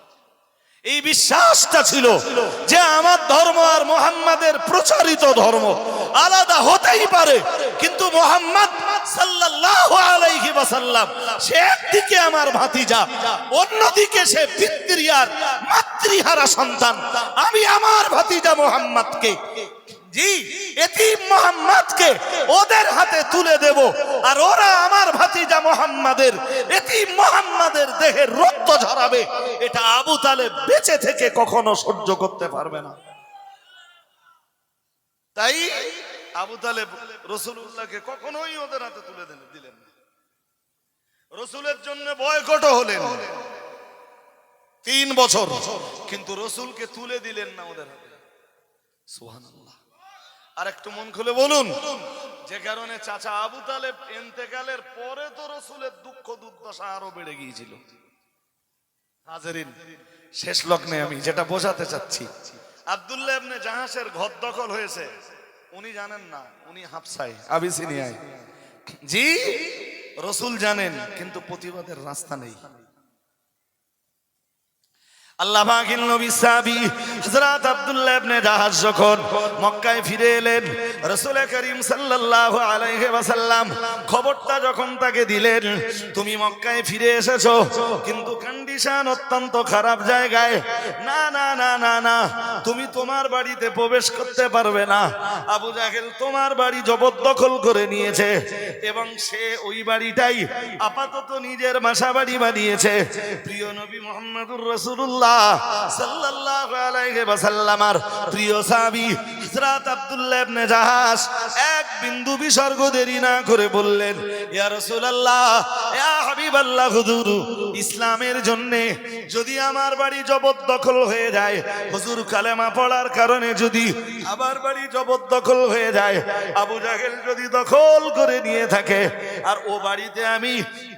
এই বিশ্বাসটা ছিল যে আমার ধর্ম আর মুহাম্মাদের প্রচারিত ধর্ম আলাদা হতেই পারে, কিন্তু মুহাম্মদ সাল্লাল্লাহু আলাইহি ওয়াসাল্লাম সে একদিকে আমার ভাতিজা, অন্যদিকে সে পিতৃহার মাতৃহারা সন্তান। আমি আমার ভাতিজা মুহাম্মদকে, জি এতিম মুহাম্মদকে ওদের হাতে তুলে দেব, আর ওরা আমার ভাতিজা মুহাম্মাদের, এতিম মুহাম্মাদের দেহের রক্ত ঝরাবে। এটা আবু তালেব বেঁচে থেকে কখনো সহ্য করতে পারবে না। তাই আবু তালেব রাসূলুল্লাহকে কখনোই ওদের হাতে তুলে দিলেন না। রাসূলের জন্য বয়কট হলেন 3 বছর, কিন্তু রাসূলকে তুলে দিলেন না ওদের হাতে। সুবহানাল্লাহ। আর একটু মন খুলে বলুন, যে কারণে চাচা আবু তালেব ইন্তেকালের পরে তো রাসূলের দুঃখ দুর্দশা আরো বেড়ে গিয়েছিল। হাজেরিন, শেষ লগ্নে আমি যেটা বোঝাতে চাচ্ছি, আব্দুল্লাহ ইবনে জাহাসের ঘর দখল হয়েছে, উনি জানেন না, উনি হাবশায় আবিসিনিয়ায়। জি রাসূল জানেন, কিন্তু প্রতিবাদের রাস্তা নেই। আল্লাহ পাকের নবী সাহাবী হযরত আব্দুল্লাহ ইবনে জাহাশ যখন মক্কায় ফিরে এলেন, রাসূল করিম সাল্লাল্লাহু আলাইহি ওয়াসাল্লাম খবরটা যখন তাকে দিলেন, তুমি মক্কায় ফিরে এসেছো, কিন্তু কন্ডিশন অত্যন্ত খারাপ জায়গায়, না না না না না, তুমি তোমার বাড়িতে প্রবেশ করতে পারবে না। আবু জাহেল তোমার বাড়ি জবরদখল করে নিয়েছে, এবং সে ওই বাড়িটাই আপাতত নিজের বাসা বাড়ি বানিয়েছে। প্রিয় নবী মুহাম্মদুর রাসূলুল্লাহ সাল্লাল্লাহু আলাইহি ওয়াসাল্লামের প্রিয় সাহাবী হযরত আব্দুল্লাহ ইবনে জাহাশ এক বিন্দু বিসর্গ দেরি না করে বললেন, ইয়া রাসূলুল্লাহ, ইয়া হাবিবাল্লাহ, হুজুর ইসলামের জন্য যদি আমার বাড়ি জবরদখল হয়ে যায়, হুজুর কালেমা পড়ার কারণে যদি আমার বাড়ি জবরদখল হয়ে যায়, আবু জাহেল যদি দখল করে নিয়ে থাকে, আর ও বাড়িতে আমি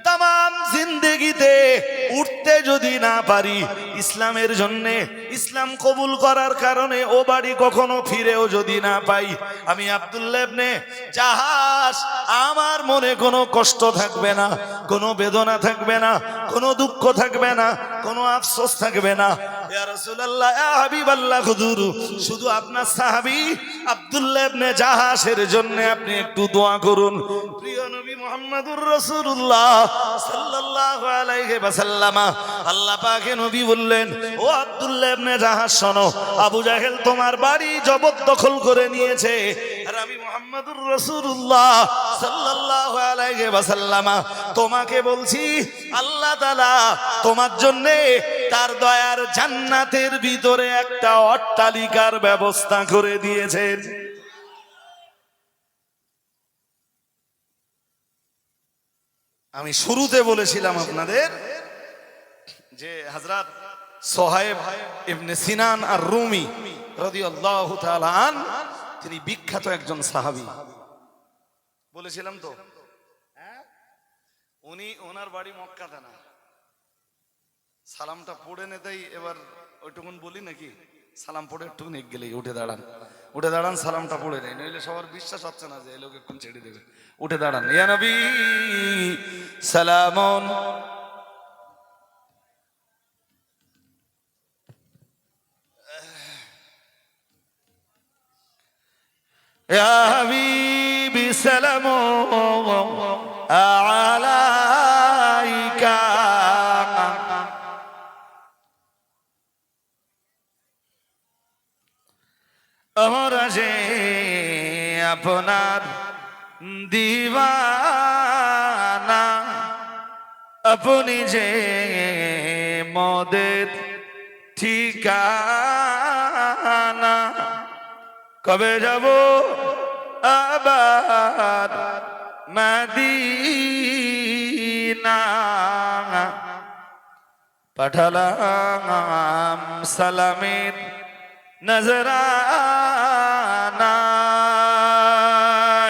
তামাম জিন্দেগিতে উঠতে যদি না পারি ইসলামের জন্য, ইসলাম কবুল করার কারণে ও বাড়ি কখনো ফিরেও যদি না পাই, আমি আব্দুল্লাহ ইবনে জাহাশ আমার মনে কোনো কষ্ট থাকবে না, কোনো বেদনা থাকবে না, কোনো দুঃখ থাকবে না, কোনো আফসোস থাকবে না। ইয়া রাসূলুল্লাহ, ইয়া হাবিবাল্লাহ, হুজুর শুধু আপনার সাহাবী আব্দুল্লাহ ইবনে জাহাশের জন্য আপনি একটু দোয়া করুন। প্রিয় নবী মুহাম্মদুর রাসূলুল্লাহ সাল্লাল্লাহু আলাইহি ওয়াসাল্লাম আল্লাহ পাকে নবী বললেন, ও আব্দুল্লাহ ইবনে জাহাশ শোনো, আবু জাহেল তোমার বাড়ি জবরদখল করে নিয়েছে, আর আমি মুহাম্মদুর রাসূলুল্লাহ সাল্লাল্লাহু আলাইহি ওয়াসাল্লাম তোমাকে বলছি, আল্লাহ তাআলা তোমার জন্য তার দয়ার জান্নাতের ভিতরে একটা অট্টালিকার ব্যবস্থা করে দিয়েছেন। আমি শুরুতে বলেছিলাম আপনাদের যে হযরত সোহাইব ইবনে সিনান আর রুমি রাদিয়াল্লাহু তাআলা আন, তিনি বিখ্যাত একজন সাহাবী বলেছিলাম তো, উনি ওনার বাড়ি মক্কাতে না। সালামটা পড়ে নেতেই এবার ওইটুকুন বলি নাকি, সালাম পড়ে একটু নিয়ে গেলেই উঠে দাঁড়ান, উঠে দাঁড়ান, সালামটা পড়ে নেই, নইলে সবার বিশ্বাস হচ্ছে না যে এই লোক এখন ছেড়ে দেবে। উঠে দাঁড়ান, ইয়া নবী সালামুন ইয়া হাবিবি সালামু আলাইকা। আমরা যে আপনার দিওয়ানা, আপনি যে মদের ঠিকানা। কবে যাব আবার মদিনা? পাঠালাম সালামের নজরানা।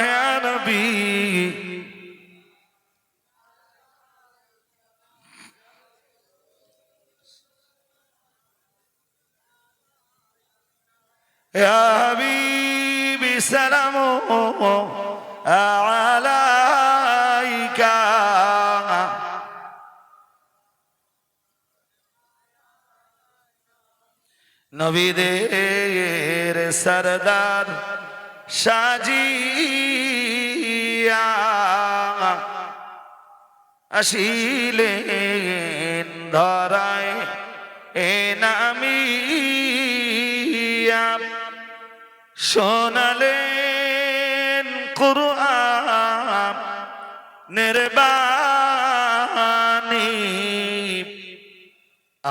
ইয়া নবী ইয়া হাবিবি সালামু আলাইকা। নবীদের সরদার সাজিয়া আসিলেন ধরায় এ নামিয়া। শোনালেন কুরআন নির্বাণী।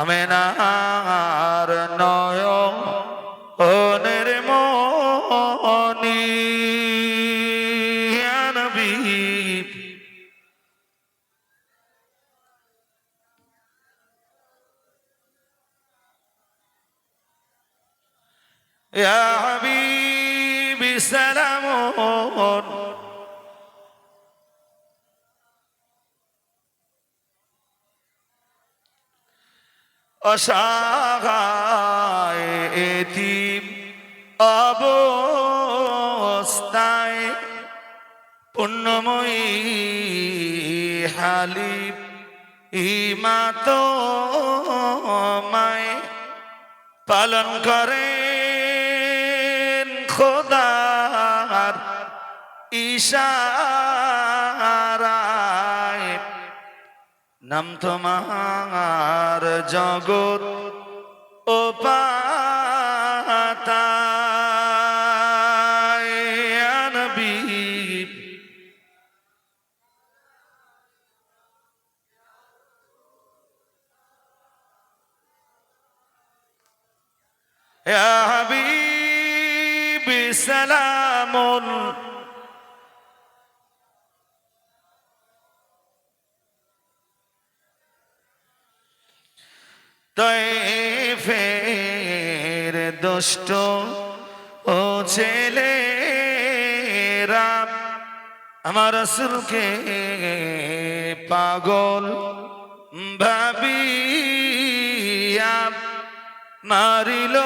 আমেনার নয়নের মনি। ইয়া নবী ইয়া হাবিবি সালামুন অসহায় এতিম অবস্থায় পুণ্যময়ী হালিম ইমাত মায় পালন করেন খোদার ইশারায়। নাম তোমার জগৎ ও পাতায়। ইয়া নবী ইয়া হাবিবি সালামুন তয়েফের দুষ্ট ও ছেলেরা আমার রাসূলকে পাগল ভাবিয়া মারিল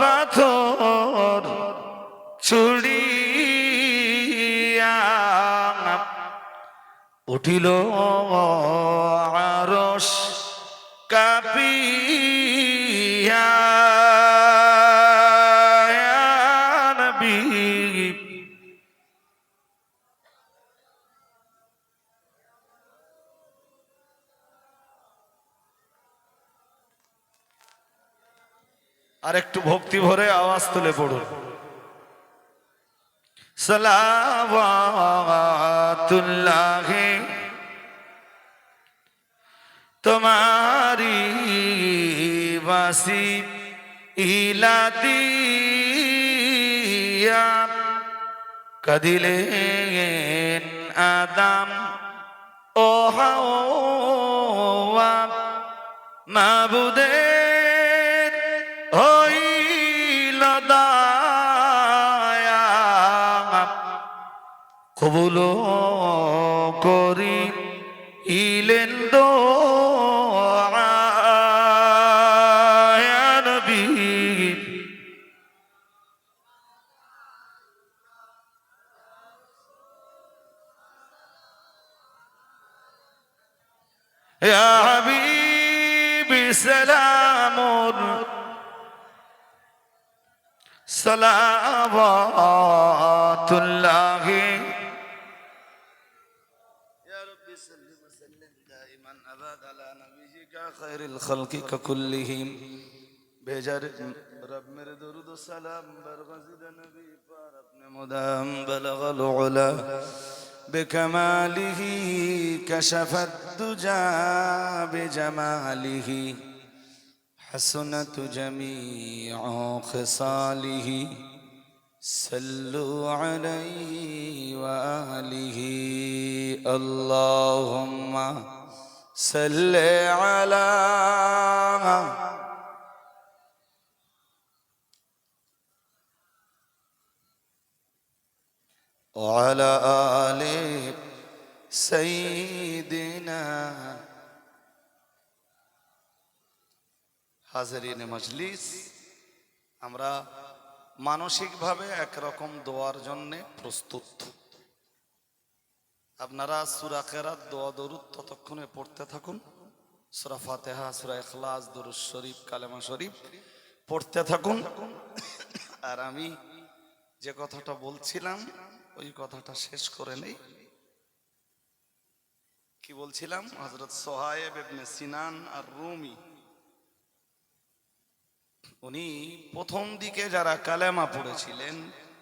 পাথর ছুড়িয়া। উঠিল আরশ কাঁপিয়া। ইয়া নবী আর একটু ভক্তি ভরে আওয়াজ তুলে পড়ুন। সালাওয়াতুল্লাহি তোমারি বাসি ইলাদিয়া। কদিলেন আদম ও হাওয়া মাবুদের হইল দয়া। কবুল করি ইলেন দোয়া। ইয়া নবী ইয়া হাবিবি সালামুন সালাওয়াতুল্লাহি ইয়া রাব্বি সাল্লি ওয়া সাল্লিম দাইমান আবাদ আলা নবিয়িকা খায়রিল খালকি কুল্লিহিম বেজার রব মেরে দরুদ ও সালাম বরগজিদ নবী পার আপনে মুদাম বলগল উলা بكماله كشف الدجى بجماله حسنت جميع خصاله صلوا عليه وآله اللهم صل على وعلى آل سيدنا হাজরিন মজলিস, আমরা মানসিকভাবে একরকম দোয়ার জন্য প্রস্তুত। আপনারা সূরা কিরাত দোয়া দরুদ ততক্ষণে পড়তে থাকুন, সূরা ফাতিহা, সূরা ইখলাস, দুরূদ শরীফ, কালেমা শরীফ পড়তে থাকুন। আর আমি যে কথাটা বলছিলাম ওই কথাটা শেষ করে নেই। কি বলছিলাম? হযরত সুহাইব ইবনে সিনান আর রুমি, উনি প্রথম দিকে যারা কালেমা পড়েছিলেন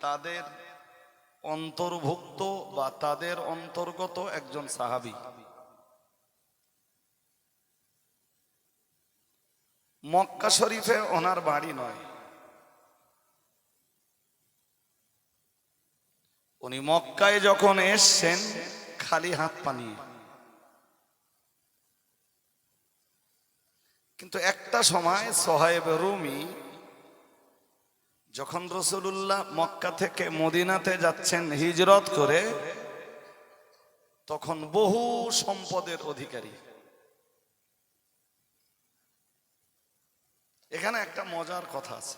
তাদের অন্তর্ভুক্ত বা তাদের অন্তর্গত একজন সাহাবী। মক্কা শরীফে ওনার বাড়ি নয়, উনি মক্কায় যখন এসছেন খালি হাত পা নিয়ে। কিন্তু একটা সময় সুহাইব রুমি যখন রাসূলুল্লাহ মক্কা থেকে মদিনাতে যাচ্ছেন হিজরত করে, তখন বহু সম্পদের অধিকারী। এখানে একটা মজার কথা আছে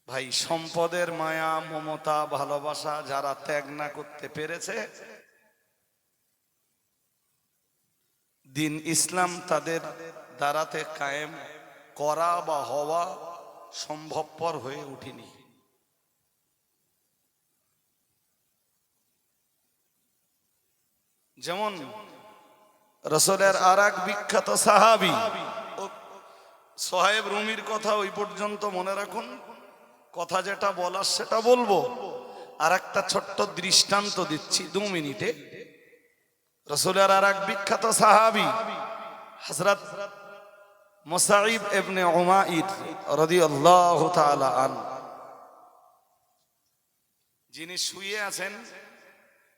ভাই, সম্পদের মায়া, মমতা, ভালোবাসা যারা ত্যাগ না করতে পেরেছে, দিন ইসলাম তাদের দ্বারাতে কায়েম করা বা হওয়া সম্ভবপর হয়ে উঠেনি। যেমন রাসূলের আরেক বিখ্যাত সাহাবী সুহাইব রুমির কথা ওই পর্যন্ত মনে রাখুন, কথা যেটা বলার সেটা বলবো। আর একটা ছোট্ট দৃষ্টান্ত দিচ্ছি 2 মিনিটে। রাসূলের আরেক বিখ্যাত সাহাবী হযরত মুসাইব ইবনে উমাইর রাদিয়াল্লাহু তাআলা আনহু, যিনি শুয়ে আছেন,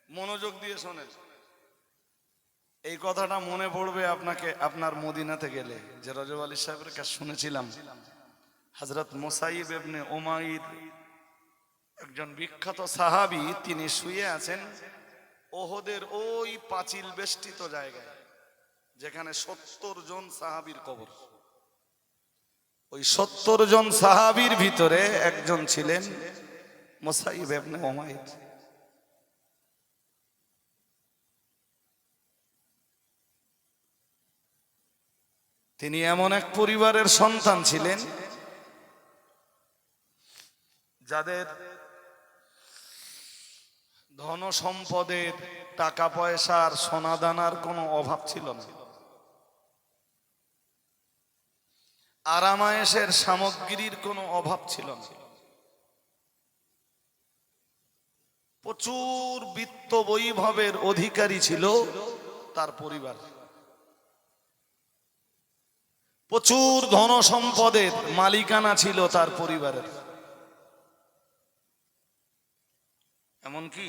মনোযোগ দিয়ে শোনেন। এই কথাটা মনে পড়বে আপনাকে আপনার মদিনাতে গেলে, যে রজব আলী সাহেবের কাছে শুনেছিলাম হযরত মুসাইব ইবনে উমাইর একজন বিখ্যাত সাহাবী, তিনি শুয়ে আছেন ওহদের ওই পাঁচিল বেষ্টিত জায়গায় যেখানে 70 জন সাহাবীর কবর। ওই 70 জন সাহাবীর ভিতরে একজন ছিলেন মুসাইব ইবনে উমাইর। তিনি এমন এক পরিবারের সন্তান ছিলেন যাদের ধন সম্পদের, টাকা পয়সার, সোনাদানার কোনো অভাব ছিল না। আরামায়েশের সামগ্রীর কোনো অভাব ছিল না। প্রচুর বিত্ত বৈভবের অধিকারী ছিল তার পরিবার। প্রচুর ধন সম্পদের মালিকানা ছিল তার পরিবারের। এমনকি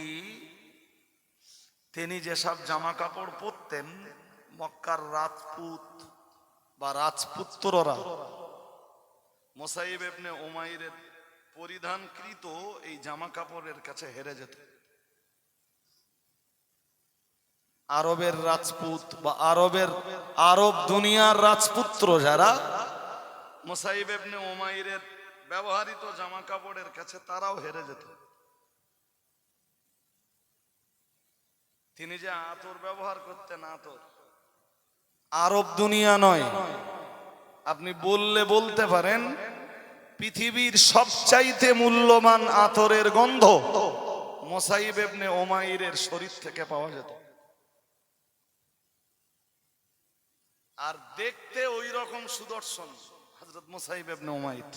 তিনি যেসব জামা কাপড় পরতেন, মক্কার রাজপুত বা রাজপুত্ররা মুসাইব ইবনে উমাইরের পরিধানকৃত এই জামা কাপড়ের কাছে হেরে যেত। আরবের রাজপুত বা আরব দুনিয়ার রাজপুত্র যারা মুসাইব ইবনে উমাইরের ব্যবহৃত জামা কাপড়ের কাছে তারাও হেরে যেত। তিনি যে আতর ব্যবহার করতেন, আতর আরব দুনিয়া নয়, আপনি বললে বলতে পারেন পৃথিবীর সবচাইতে মূল্যবান আতরের গন্ধ মুসাইব ইবনে উমাইরের শরীর থেকে পাওয়া যেত। আর দেখতে ওই রকম সুদর্শন হযরত মুসাইব ইবনে উমাইর।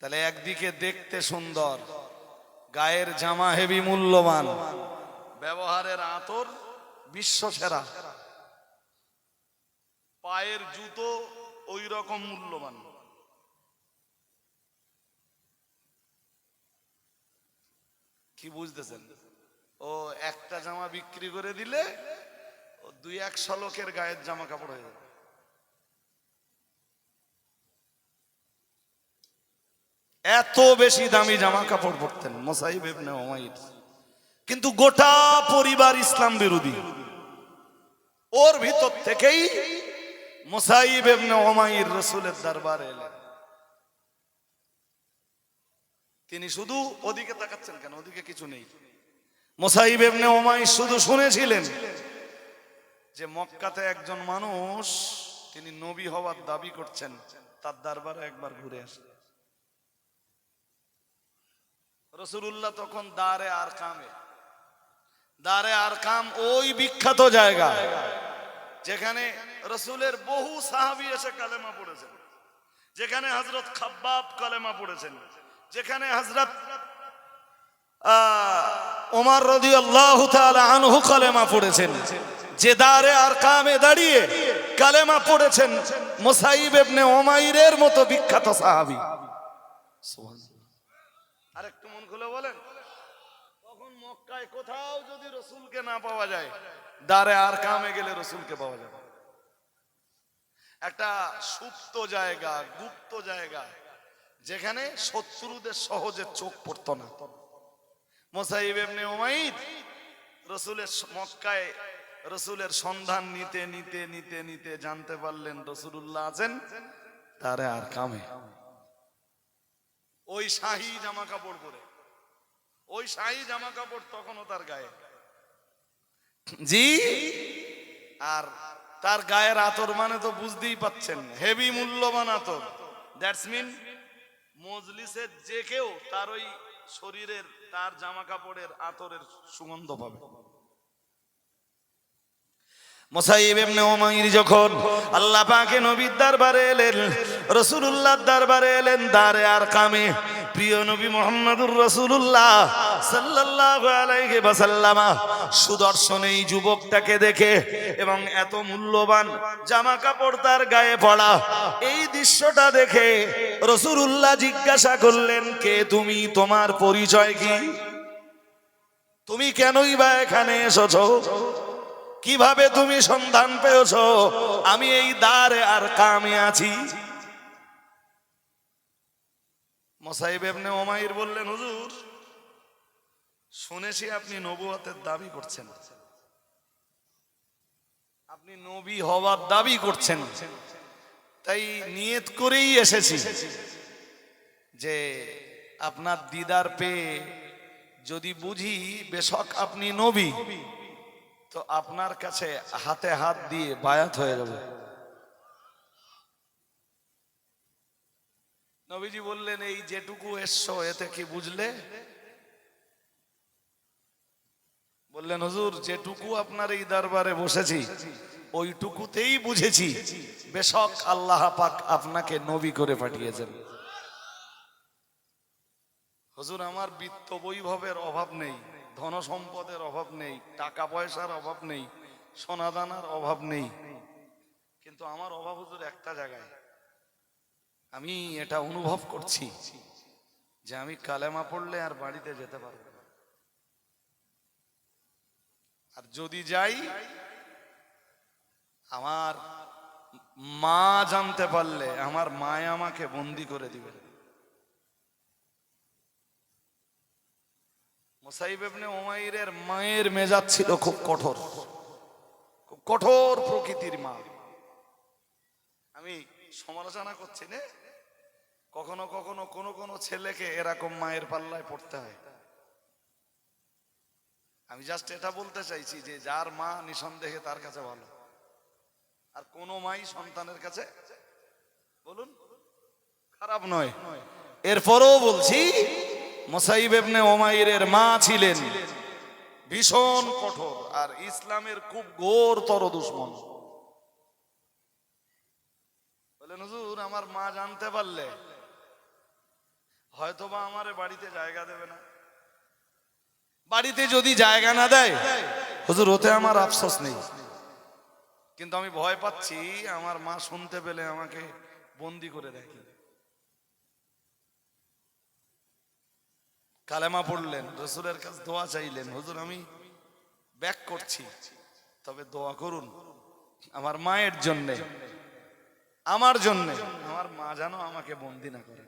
তাহলে একদিকে দেখতে সুন্দর, গায়ের জামা হেভি মূল্যবান, ব্যবহারের আতর বিশ্ব সেরা, পায়ের জুতো ওই রকম মূল্যবান। কি বুঝতেছেন? ও একটা জামা বিক্রি করে দিলে ও 2-100 লোকের গায়ের জামা কাপড় হয়ে যাবে। এত বেশি দামি জামা কাপড় পরতেন মুসাইব ইবনে উমাইর। কিন্তু গোটা পরিবার ইসলাম বিরোধী। ওর ভিতর থেকেই মুসাইব ইবনে উমাইর রাসূলের দরবারে এলেন। তিনি শুধু ওদিকে তাকাচ্ছেন কেন? ওদিকে কিছু নেই। মুসাইব ইবনে উমাইর শুধু শুনেছিলেন যে মক্কাতে একজন মানুষ তিনি নবী হওয়ার দাবি করছেন, তার দরবারে একবার ঘুরে আসেন। রাসূলুল্লাহ তখন দারে আরকামে, দারে আরকাম ওই বিখ্যাত জায়গা যেখানে রাসূলের বহু সাহাবী এসে কালেমা পড়েছেন, যেখানে হযরত খাব্বাব কালেমা পড়েছেন, যেখানে হযরত ওমর রাদিয়াল্লাহু তাআলা আনহু কালেমা পড়েছেন, যে দারে আরকামে দাঁড়িয়ে কালেমা পড়েছেন মুসাইব ইবনে উমাইরের মতো বিখ্যাত সাহাবী। সুবহানাল্লাহ। আরেকটু মন খুলে বলেন, তখন মক্কায় কোথাও যদি রাসূলকে না পাওয়া যায়, দারে আরকামে গেলে রাসূলকে পাওয়া যাবে। একটা সুপ্ত জায়গা, গুপ্ত জায়গা, যেখানে শত্রুদের সহজে চোখ পড়তো না। মুসাইব ইবনে উমাইর রাসূলের মক্কায় রাসূলের সন্ধান নিতে নিতে নিতে নিতে জানতে পারলেন রাসূলুল্লাহ আছেন দারে আরকামে। ওই শাহী জামা কাপড় পরে, ওই শাহী জামা কাপড় তখনও তার গায়ে, জি, আর তার গায়ের আতর মানে তো বুঝতেই পাচ্ছেন হেভি মূল্যবান আতর। দ্যাটস মিন মজলিসের যে কেউ তার ওই শরীরের, তার জামা কাপড়ের আতরের সুগন্ধ পাবে। মুসাইব ইবনে উমাইর যখন আল্লাহ পাকের নবীর দরবারে এলেন, রাসূলুল্লাহর দরবারে এলেন দারে আরকামে, প্রিয় নবী মুহাম্মদুর রাসূলুল্লাহ সাল্লাল্লাহু আলাইহি ওয়াসাল্লাম সুদর্শন এই যুবকটাকে দেখে এবং এত মূল্যবান জামা কাপড় তার গায়ে পড়া, এই দৃশ্যটা দেখে রাসূলুল্লাহ জিজ্ঞাসা করলেন, কে তুমি? তোমার পরিচয় কি? তুমি কেনই বা এখানে এসেছো? কিভাবে তুমি সন্ধান পেয়েছো আমি এই দারে আরকামে আছি? মুসাইব ইবনে উমাইর বললেন, হুজুর শুনেছি আপনি নবুয়তের দাবি করছেন, আপনি নবী হওয়ার দাবি করছেন, তাই নিয়ত করেই এসেছি যে আপনার দিদার পেয়ে যদি বুঝি বেশক আপনি নবী, তো আপনার কাছে হাতে হাত দিয়ে বায়াত হয়ে যাবে। নবীজি বললেন, এই যেটুকু এসছো এতে কি বুঝলে? বললেন, হুজুর যেটুকু আপনার এই দরবারে বসেছি ওইটুকুতেই বুঝেছি বেশক আল্লাহ পাক আপনাকে নবী করে পাঠিয়েছেন। হুজুর আমার বিত্ত বৈভবের অভাব নেই, ধন সম্পদের অভাব নেই, টাকা পয়সার অভাব নেই, সোনাদানার অভাব নেই, কিন্তু আমার অভাব হুজুর একটা জায়গায়। আমি এটা অনুভব করছি যে আমি কালেমা পড়লে আর বাড়িতে যেতে পারবো না, আর যদি যাই আমার মা জানতে পারলে আমার মায় আমাকে বন্দি করে দিবে। মুসাইব ইবনে উমাইরের মায়ের মেজাজ ছিল খুব কঠোর, খুব কঠোর প্রকৃতির মা। আমি সমালোচনা করছি না, কখনো কখনো কোনো ছেলেকে এরকম মায়ের পাল্লায় পড়তে হয়। আমি জাস্ট এটা বলতে চাইছি যে যার মা নিঃসন্দেহে তার কাছে ভালো, আর কোন মাই সন্তানের কাছে বলুন খারাপ নয়। এরপরও বলছি মুসাইব ইবনে উমাইরের মা ছিলেন ভীষণ কঠোর আর ইসলামের খুব ঘোরতর দুশমন। বলেন হুজুর আমার মা জানতে পারলে হয়তোবা আমারে বাড়িতে জায়গা দেবে না। বাড়িতে যদি জায়গা না দেয় হুজুর ওতে আমার আফসোস নেই, কিন্তু আমি ভয় পাচ্ছি আমার মা শুনতে পেলে আমাকে বন্দি করে দেয়। কালেমা পড়লেন, রাসূলের কাছে দোয়া চাইলেন, হুজুর আমি ব্যাক করছি, তবে দোয়া করুন আমার মায়ের জন্যে, আমার জন্যে, আমার মা যেন আমাকে বন্দি না করে,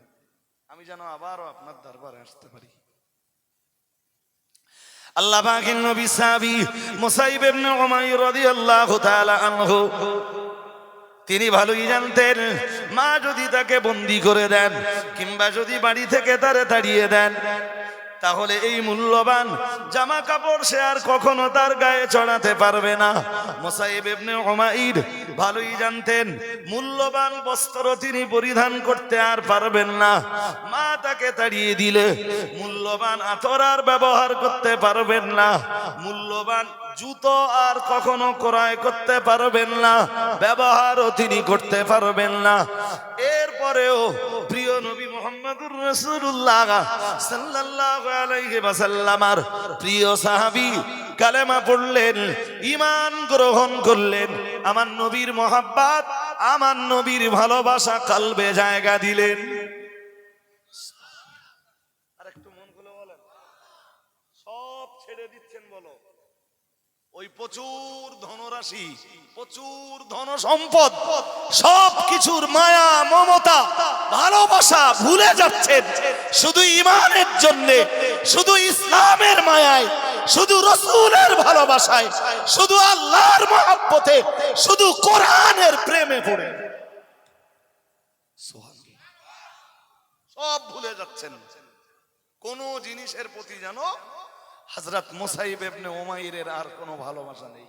আমি যেন আবারও আপনার দরবারে আসতে পারি। আল্লাহ পাকের নবী সাহাবী মুসাইব ইবনে উমাইর রাদিয়াল্লাহু তাআলা আনহু তিনি ভালোই জানতেন মা যদি তাকে বন্দি করে দেন কিংবা যদি বাড়ি থেকে তারে তাড়িয়ে দেন তাহলে এই মূল্যবান জামা কাপড় সে আর কখনো তার গায়ে চড়াতে পারবে না। মুসাইব ইবনে উমাইর ভালোই জানতেন মূল্যবান বস্ত্র তিনি পরিধান করতে আর পারবেন না। মা তাকে তাড়িয়ে দিলে মূল্যবান আতর আর ব্যবহার করতে পারবেন না, মূল্যবান জুতো আর কখনো ক্রয় করতে পারবেন না, ব্যবহারও তিনি করতে পারবেন না। এরপরেও প্রিয় নবী মুহাম্মদুর রাসূলুল্লাহ সাল্লাল্লাহু আলাইহি ওয়াসাল্লামের প্রিয় সাহাবী কালেমা পড়লেন, ঈমান গ্রহণ করলেন, আমার নবীর মহব্বত, আমার নবীর ভালোবাসা কলবে জায়গা দিলেন। আর একটু মন খুলে বলেন, সব ছেড়ে দিচ্ছেন বলো, ওই প্রচুর ধনরাশি, প্রচুর ধন সম্পদ, সব কিছুর মায়া মমতা ভালোবাসা ভুলে যাচ্ছেন শুধু ঈমানের জন্য, শুধু ইসলামের মায়ায়, শুধু রাসূলের ভালোবাসায়, শুধু আল্লাহর মহব্বতে, শুধু কোরআনের প্রেমে পড়ে সব ভুলে যাচ্ছেন। কোন জিনিসের প্রতি যেন হযরত মুসাইব ইবনে উমাইরের আর কোনো ভালোবাসা নেই।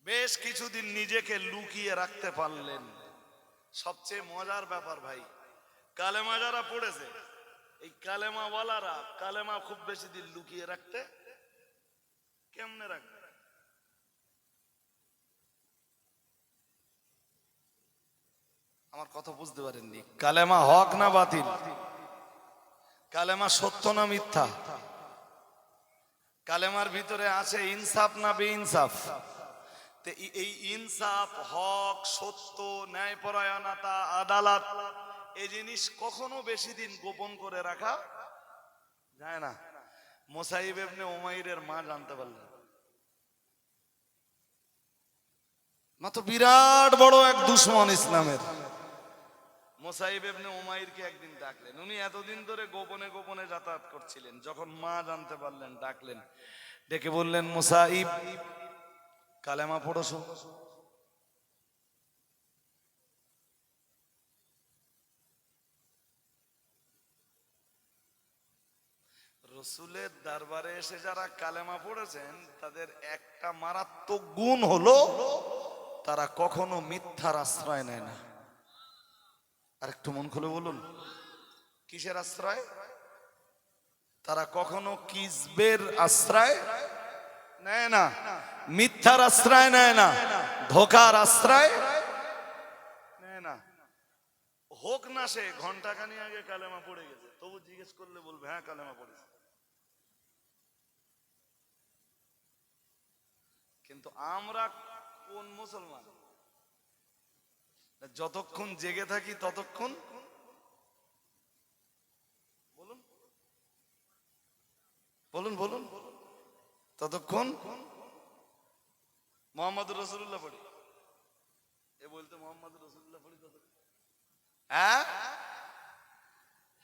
বেশ কিছুদিন নিজেকে লুকিয়ে রাখতে পারলেন। সবচেয়ে মজার ব্যাপার ভাই, কালেমা যারা পড়েছে এই কালেমা ওয়ালারা কালেমা খুব বেশি দিন লুকিয়ে রাখতে কেমনে রাখবে? আমার কথা বুঝতে পারেননি। কালেমা হক না বাতিল? কালেমা সত্য না মিথ্যা? কালেমার ভিতরে আছে ইনসাফ না বেইনসাফ? এই ইনসাফ, হক, সত্য, ন্যায়পরায়ণতা, আদালত এই জিনিস কখনো বেশি দিন গোপন করে রাখা যায় না। মুসাইব ইবনে উমাইরের মা জানতে পারলেন, মা তো বিরাট বড় এক দুশমন ইসলামের। মুসাইব ইবনে উমাইরকে একদিন ডাকলেন, উনি এতদিন ধরে গোপনে গোপনে যাতায়াত করছিলেন, যখন মা জানতে পারলেন ডাকলেন, ডেকে বললেন মুসাইব কালেমা পড়ছো? রাসূলের দরবারে এসে যারা কালেমা পড়েছেন তাদের একটা মারাত্মক গুণ হলো তারা কখনো মিথ্যার আশ্রয় নেয় না। আর একটু মন খুলে বলুন, কিসের আশ্রয়? তারা কখনো কিজবের আশ্রয় নেয় না, মিথ্যার আশ্রয় নেয় না, ধোকার আশ্রয় নেয় না। হোক না সে ঘন্টাখানি আগে কালেমা পড়ে গেছে, তবু জিজ্ঞেস করলে বলবে হ্যাঁ কালেমা পড়েছে। কিন্তু আমরা কোন মুসলমান, যতক্ষণ জেগে থাকি ততক্ষণ বলুন বলুন বলুন ততক্ষণ মুহাম্মদুর রাসূলুল্লাহ পড়ি। এ বলতে মুহাম্মদুর রাসূলুল্লাহ পড়ি ততক্ষণ।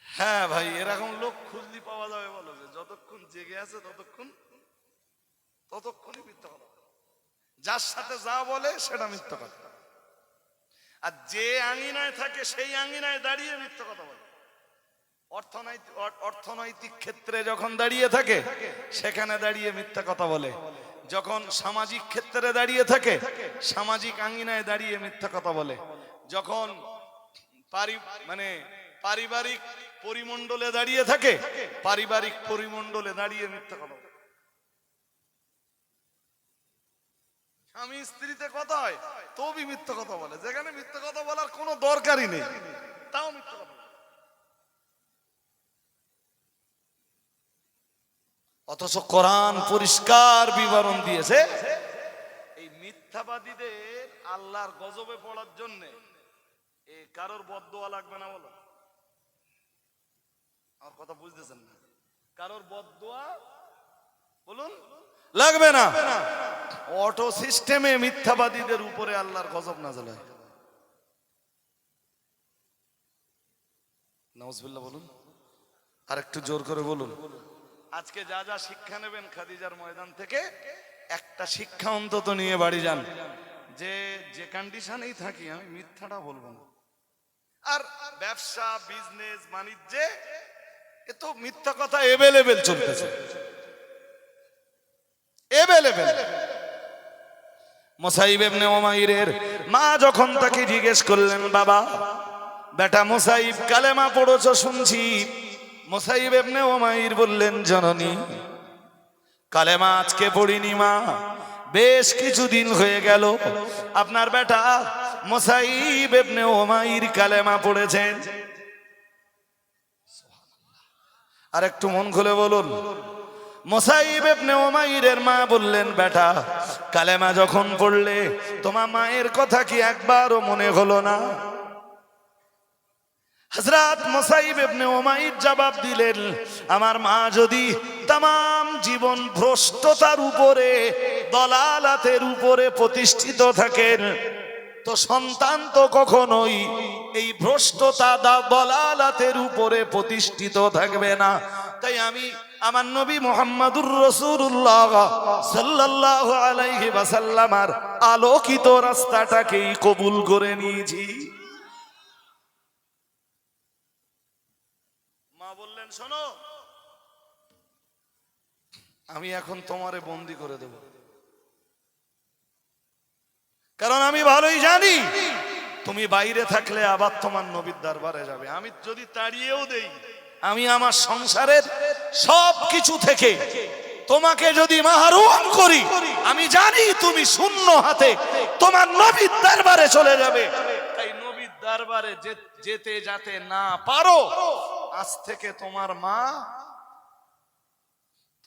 হ্যাঁ ভাই, এরকম লোক খুঁজলি পাওয়া যাবে বলো, যে যতক্ষণ জেগে আছে ততক্ষণই মিথ্যা কথা, যার সাথে যা বলে সেটা মিথ্যা কথা, আর যে আঙিনায় থাকে সেই আঙিনায় দাঁড়িয়ে মিথ্যা কথা বলে। অর্থনৈতিক ক্ষেত্রে যখন দাঁড়িয়ে থাকে সেখানে দাঁড়িয়ে মিথ্যা কথা বলে, যখন সামাজিক ক্ষেত্রে দাঁড়িয়ে থাকে, সামাজিক আঙ্গিনায় দাঁড়িয়ে মিথ্যা কথা বলে, যখন পারিবারিক পরিমণ্ডলে দাঁড়িয়ে থাকে, পারিবারিক পরিমণ্ডলে দাঁড়িয়ে মিথ্যা কথা বলে। স্বামী স্ত্রীতে কথা হয়, তবে মিথ্যা কথা বলে, যেখানে মিথ্যা কথা বলার কোনো দরকারই নেই, তাও মিথ্যা কথা বলে। অথচ কোরআন পরিষ্কার বিবরণ দিয়েছে এই মিথ্যাবাদীদের আল্লাহর গজবে পড়ার জন্য কারোর বদদোয়া লাগবে না। বলো, আমার কথা বুঝতেছেন না? কারোর বদদোয়া বলুন লাগবে না। অটো সিস্টেমে মিথ্যাবাদীদের উপরে আল্লাহর গজব নাযিল হয়। নাউজুবিল্লাহ বলুন, আর একটু জোর করে বলুন। আজকে যা যা শিক্ষা নেবেন খাদিজার ময়দান থেকে, একটা শিক্ষা অন্তত নিয়ে বাড়ি যান, যে যে কন্ডিশনেই থাকি আমি মিথ্যাটা বলবো না। আর ব্যবসা বিজনেস বাণিজ্যে এ তো মিথ্যা কথা এভেলেবেল চলতেছে, এভেলেবেল। মুসাইব ইবনে উমাইরের মা যখন তাকে জিজ্ঞেস করলেন, বাবা বেটা মুসাইব কালেমা পড়েছো শুনছি। মুসাইব ইবনে উমাইর বললেন, জননী কালেমা আজকে পড়িনি মা, বেশ কিছুদিন হয়ে গেল আপনার বেটা মুসাইব ইবনে উমাইর কালেমা পড়েছেন। আর একটু মন খুলে বলুন। মুসাইব ইবনে উমাইরের মা বললেন, বেটা কালেমা যখন পড়লে তোমার মায়ের কথা কি একবারও মনে হলো না? হযরত মুসাইব ইবনে উমাইর জবাব দিলেন, আমার মা যদি तमाम জীবন ভ্রষ্টতার উপরে, দলালাতের উপরে প্রতিষ্ঠিত থাকেন, তো সন্তান তো কখনোই এই ভ্রষ্টতা দলালাতের উপরে প্রতিষ্ঠিত থাকবে না। তাই আমি আমার নবী মুহাম্মদুর রাসূলুল্লাহ সাল্লাল্লাহু আলাইহি ওয়াসাল্লামের আলোকিত রাস্তাটাকেই কবুল করে নিয়েছি। মা বললেন, শোনো আমি এখন তোমারে বন্দী করে দেব, কারণ আমি ভালোই জানি তুমি বাইরে থাকলে আবার তোমার নবীর দরবারে যাবে। আমি যদি তাড়িয়েও দেই, আমি আমার সংসারের সব কিছু থেকে তোমাকে যদি মাহরুম করি, আমি জানি তুমি শূন্য হাতে তোমার নবীর দরবারে চলে যাবে। তাই নবীর দরবারে যেতে যাতে না পারো, আজ থেকে তোমার মা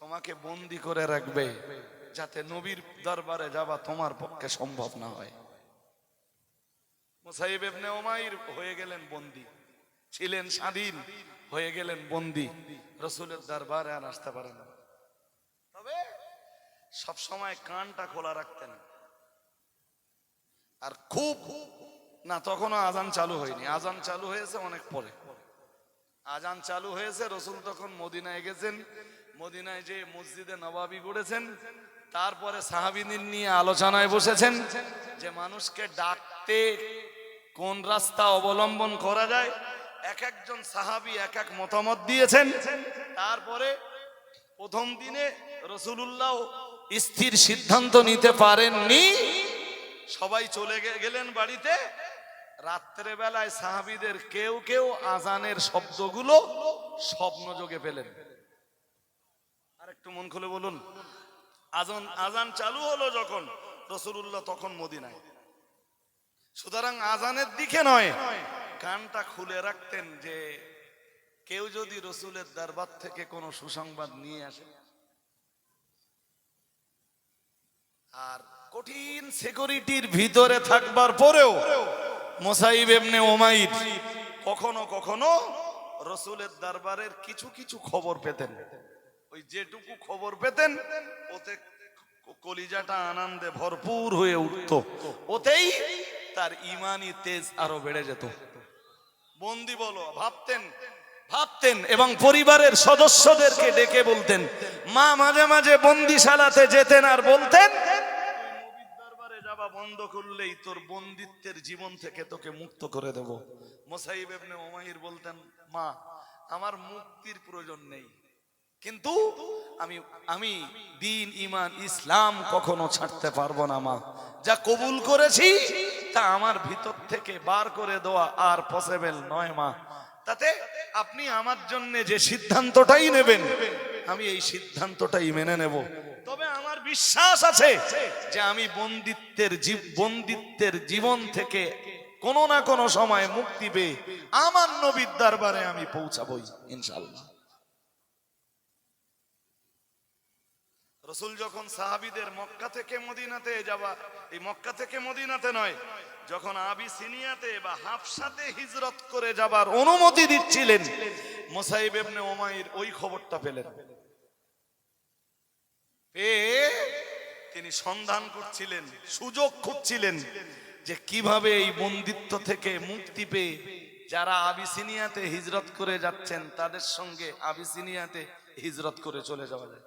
তোমাকে বন্দী করে রাখবে, যাতে নবীর দরবারে যাওয়া তোমার পক্ষে সম্ভব না হয়। মুসাইব ইবনে উমাইর হয়ে গেলেন বন্দী, ছিলেন স্বাধীন, হয়ে গেলেন বন্দী, রাসূলের দরবারে আর আসতে পারেন না। তবে সব সময় কানটা খোলা রাখতেন। আর খুব না, তখনও আজান চালু হয়নি, আজান চালু হয়েছে অনেক পরে। আজান চালু হয়েছে, রাসূল তখন মদিনায় গেছেন, মদিনায় যে মসজিদে নবাবী গড়েছেন, তারপরে সাহাবীদের নিয়ে আলোচনায় বসেছেন যে মানুষকে ডাকতে কোন রাস্তা অবলম্বন করা যায়। এক একজন সাহাবী এক এক মতামত দিয়েছেন। তারপরে প্রথম দিনে রাসূলুল্লাহ স্থির সিদ্ধান্ত নিতে পারেননি, সবাই চলে গেলেন বাড়িতে। রাত্রে বেলায় সাহাবীদের কেউ কেউ আজানের শব্দগুলো স্বপ্নযোগে পেলেন। আর একটু মন খুলে বলুন, আজান চালু হলো যখন, রাসূলুল্লাহ তখন মদিনায়। সুতরাং আজানের দিকে নয়, কানটা খুলে রাখতেন যে কেউ যদি রাসূলের দরবার থেকে কোনো সুসংবাদ নিয়ে আসে। আর কঠিন সিকিউরিটির ভিতরে থাকবার পরেও মুসাইব ইবনে উমাইর কখনো কখনো রাসূলের দরবারের কিছু কিছু খবর পেতেন। ওই যেটুকু খবর পেতেন ওতে কলিজাটা আনন্দে ভরপুর হয়ে উঠতো, ওতেই তার ঈমানি তেজ আরো বেড়ে যেত। বন্দী বলো ভাবতেন এবং পরিবারের সদস্যদেরকে ডেকে বলতেন। মা মাঝে মাঝে বন্দিশালাতে যেতেন আর বলতেন, নবীর দরবারে যাওয়া বন্ধ করলেই তোর বন্দিত্বের জীবন থেকে তোকে মুক্ত করে দেব। মুসাইব ইবনে উমাইর বলতেন, মা আমার মুক্তির প্রয়োজন নেই, কিন্তু আমি দিন ইমান ইসলাম কখনো ছাড়তে পারবো না মা। যা কবুল করেছি তা আমার ভিতর থেকে বার করে দেওয়া আর পসিবল নয় মা। তাতে আপনি আমার জন্য যে সিদ্ধান্তটাই নেবেন আমি এই সিদ্ধান্তটাই মেনে নেব। তবে আমার বিশ্বাস আছে যে আমি বন্দিত্বের জীবন থেকে কোনো না কোনো সময় মুক্তি পেয়ে আমার নবীর দরবারে আমি পৌঁছাবই ইনশাআল্লাহ। রাসূল যখন সাহাবীদের মক্কা থেকে মদিনাতে যাওয়া, এই মক্কা থেকে মদিনাতে নয়, যখন আবিসিনিয়াতে বা হাবশাতে হিজরত করে যাবার অনুমতি দিচ্ছিলেন, মুসাইব ইবনে উমাইর ওই খবরটা পেলেন। তিনি সন্ধান করছিলেন, সুযোগ খুঁজছিলেন যে কিভাবে এই বন্দিত্ব থেকে মুক্তি পেয়ে যারা আবিসিনিয়াতে হিজরত করে যাচ্ছেন তাদের সঙ্গে আবিসিনিয়াতে হিজরত করে চলে যাওয়া যায়।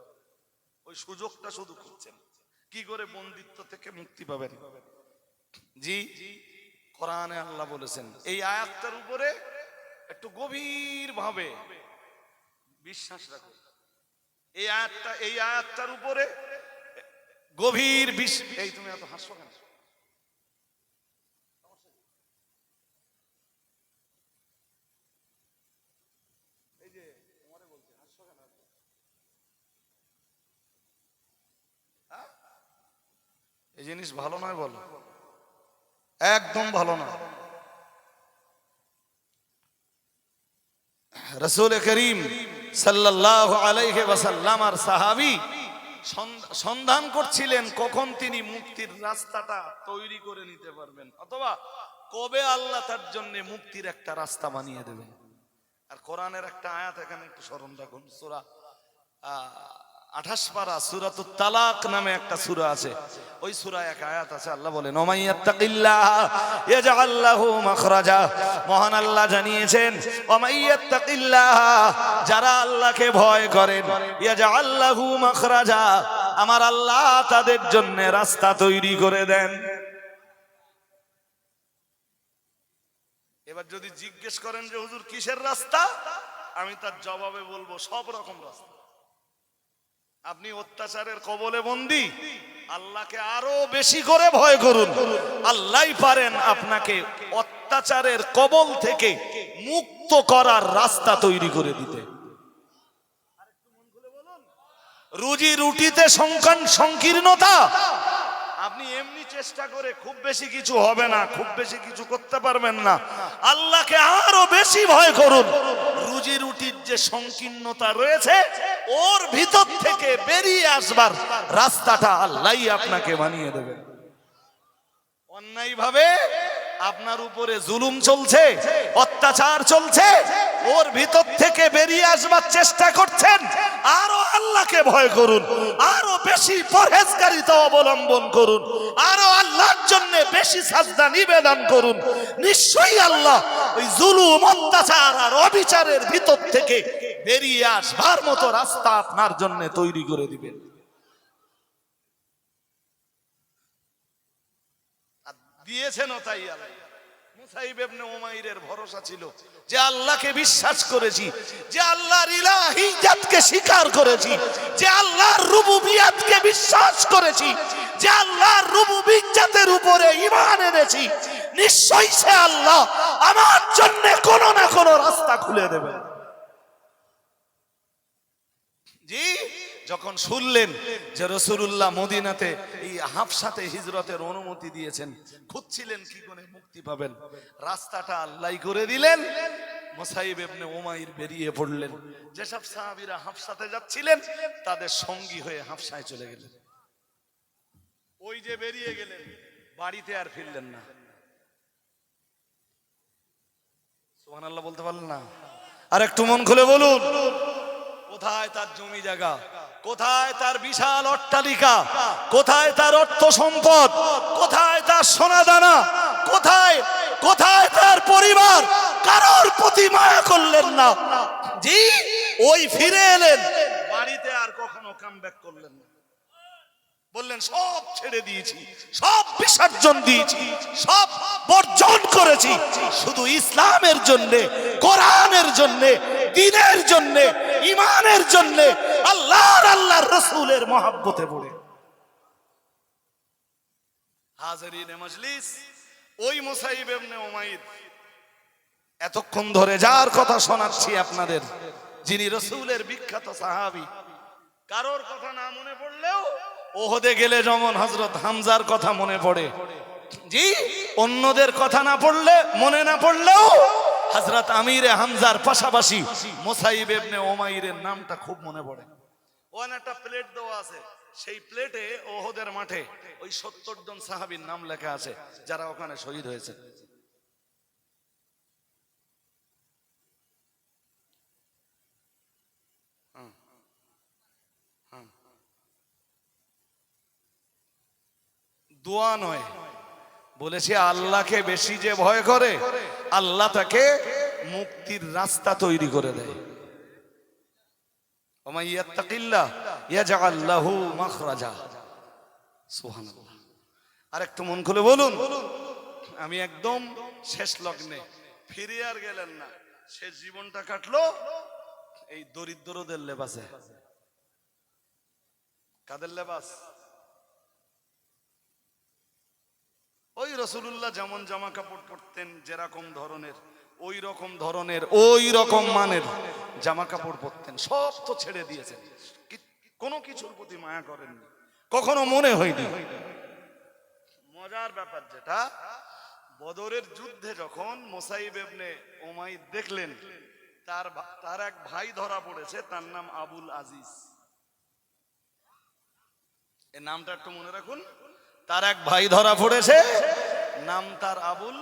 ওই সুযোগটা শুধু খুঁজছেন, কি করে বন্দিত্ব থেকে মুক্তি পাবেন। জি, কোরআনে আল্লাহ বলেছেন, এই আয়াতটার উপরে একটু গভীর ভাবে বিশ্বাস রাখুন। এই আয়াতটার উপরে গভীর বিশ্বাস। এই তুমি এত হাসছো কেন? এই যে তোমারে বলছে হাসছো কেন? এই জিনিস ভালো নয়, বলো একদম ভালো না। রাসূল করিম সাল্লাল্লাহু আলাইহি ওয়াসাল্লাম আর সাহাবী সন্ধান করছিলেন কখন তিনি মুক্তির রাস্তাটা তৈরি করে নিতে পারবেন, অথবা কবে আল্লাহ তার জন্য মুক্তির একটা রাস্তা বানিয়ে দেবেন। আর কোরআনের একটা আয়াত এখানে একটু স্মরণ রাখুন, সূরা 28 পারা সূরাতুত তালাক নামে একটা সূরা আছে, ওই সূরায় এক আয়াত আছে, আল্লাহ বলেন ওমাইয়াত্তাকিল্লাহ ইয়াজআল লাহু মাখরাজা। মহান আল্লাহ জানিয়েছেন ওমাইয়াত্তাকিল্লাহ, যারা আল্লাহকে ভয় করেন, ইয়াজআল লাহু মাখরাজা, আমার আল্লাহ তাদের জন্য রাস্তা তৈরি করে দেন। এবার যদি জিজ্ঞেস করেন যে হুজুর কিসের রাস্তা, আমি তার জবাবে বলবো সব রকম রাস্তা। আপনি অত্যাচারের কবলে বন্দী, আল্লাহকে আরো বেশি করে ভয় করুন, আল্লাহই পারেন আপনাকে অত্যাচারের কবল থেকে মুক্ত করার রাস্তা তৈরি করে দিতে। রুজি রুটিতে সংকীর্ণতা, আপনি এমনি চেষ্টা করে খুব বেশি কিছু হবে না, খুব বেশি কিছু করতে পারবেন না, আল্লাহকে আরো বেশি ভয় করুন। রুজি রুটির যে সংকীর্ণতা রয়েছে ওর ভিতর থেকে বেরিয়ে আসবার রাস্তাটা আল্লাহই আপনাকে বানিয়ে দেবেন। অন্যায় ভাবে আপনার উপরে জুলুম চলছে, অত্যাচার চলছে, ওর ভিতর থেকে বেরিয়ে আসবার চেষ্টা করছেন, আরো আল্লাহকে ভয় করুন, আরো বেশি পরহেজগারিতা অবলম্বন করুন, আরো আল্লাহর জন্য বেশি সাজদা নিবেদন করুন। নিশ্চয়ই আল্লাহ ওই জুলুম, অত্যাচার আর অবিচারের ভিতর থেকে বেরিয়ে আসবার মতো রাস্তা আপনার জন্য তৈরি করে দিবেন। দিয়েছেনও তাই আল্লাহ। মুসাইব ইবনে উমাইরের ভরসা ছিল যে আল্লাহকে বিশ্বাস করেছি, যে আল্লাহর ইলাহিয়াতকে স্বীকার করেছি, যে আল্লাহর রুবুবিয়াতকে বিশ্বাস করেছি, যে আল্লাহর রুবুবিয়াতের উপরে ঈমান এনেছি, নিশ্চয়ই সে আল্লাহ আমার জন্য কোনো না কোনো রাস্তা খুলে দেবে। জি, যখন শুনলেন যে রাসূলুল্লাহ মদিনাতে এই হাবশাতে হিজরতের অনুমতি দিয়েছেন, খুঁজছিলেন কি করে মুক্তি পাবেন, রাস্তাটা আল্লাহই করে দিলেন। মুসাইব ইবনে উমাইর বেরিয়ে পড়লেন, যেসব সাহাবীরা হাবশাতে যাচ্ছিলেন তাদের সঙ্গী হয়ে হাবশায় চলে গেলেন। ওই যে বেরিয়ে গেলেন, বাড়িতে আর ফিরলেন না। সুবহানাল্লাহ বলতে পারলেন না? আর একটু মন খুলে বলুন, কোথায় তার জমি জায়গা, কোথায় তার বিশাল অট্টালিকা, কোথায় তার অর্থ সম্পদ, কোথায় তার সোনাদানা, কোথায় কোথায় তার পরিবার, কারোর প্রতি মায়া করলেন না। জি, ওই ফিরে এলেন, বাড়িতে আর কখনো কামব্যাক করলেন না। বললেন সব ছেড়ে দিয়েছি, সব বিসর্জন দিয়েছি, সব বর্জন করেছি, শুধু ইসলামের জন্য, কোরআনের জন্য, দ্বীনের জন্য, ঈমানের জন্য আল্লাহর রাসূলের মহব্বতে পড়ে। হাজিরিনে মজলিস, ওই মুসাইব ইবনে উমাইর এতক্ষণ ধরে যার কথা শোনাচ্ছি আপনাদের, যিনি রাসূলের বিখ্যাত সাহাবী, কারোর কথা না মনে পড়লেও ওহদে গেলে যেমন হযরত হামজার কথা মনে পড়ে, জি অন্যদের কথা না পড়লে মনে না পড়লেও হযরত আমিরে হামজার পাশাপাশি মুসাইব ইবনে উমাইরের নামটা খুব মনে পড়ে। ওখানে একটা প্লেট দেওয়া আছে, সেই প্লেটে ওহদের মাঠে ওই 70 জন সাহাবীর নাম লেখা আছে যারা ওখানে শহীদ হয়েছে। দোয়া নয়, বলেছে আল্লাহকে বেশি যে ভয় করে আল্লাহ তাকে মুক্তির রাস্তা তৈরি করে দেয়। ওমাই ইয়াত্তাকিল্লাহ ইয়াজআল লাহু মাখরাজা। সুবহানাল্লাহ। আরেকটু মন খুলে বলুন। আমি একদম শেষ লগ্নে, ফিরে আর গেলেন না, শেষ জীবনটা কাটলো এই দরিদ্রদের লেবাসে। কাদের লেবাস? ওই রাসূলুল্লাহ যেমন জামা কাপড় পরতেন, যেরকম ধরনের, ওই রকম ধরনের, ওই রকম মানের জামা কাপড় পরতেন। সব তো ছেড়ে দিয়েছেন, কোনো কিছুর প্রতি মায়া করেননি, কখনো মনে হয়নি। মজার ব্যাপার যেটা, বদরের যুদ্ধে যখন মুসাইব ইবনে উমাইর দেখলেন তার এক ভাই ধরা পড়েছে, তার নাম আবুল আজিজ। এই নামটা একটু মনে রাখুন। তার এক ভাই ধরা পড়েছে, নাম তার আবুল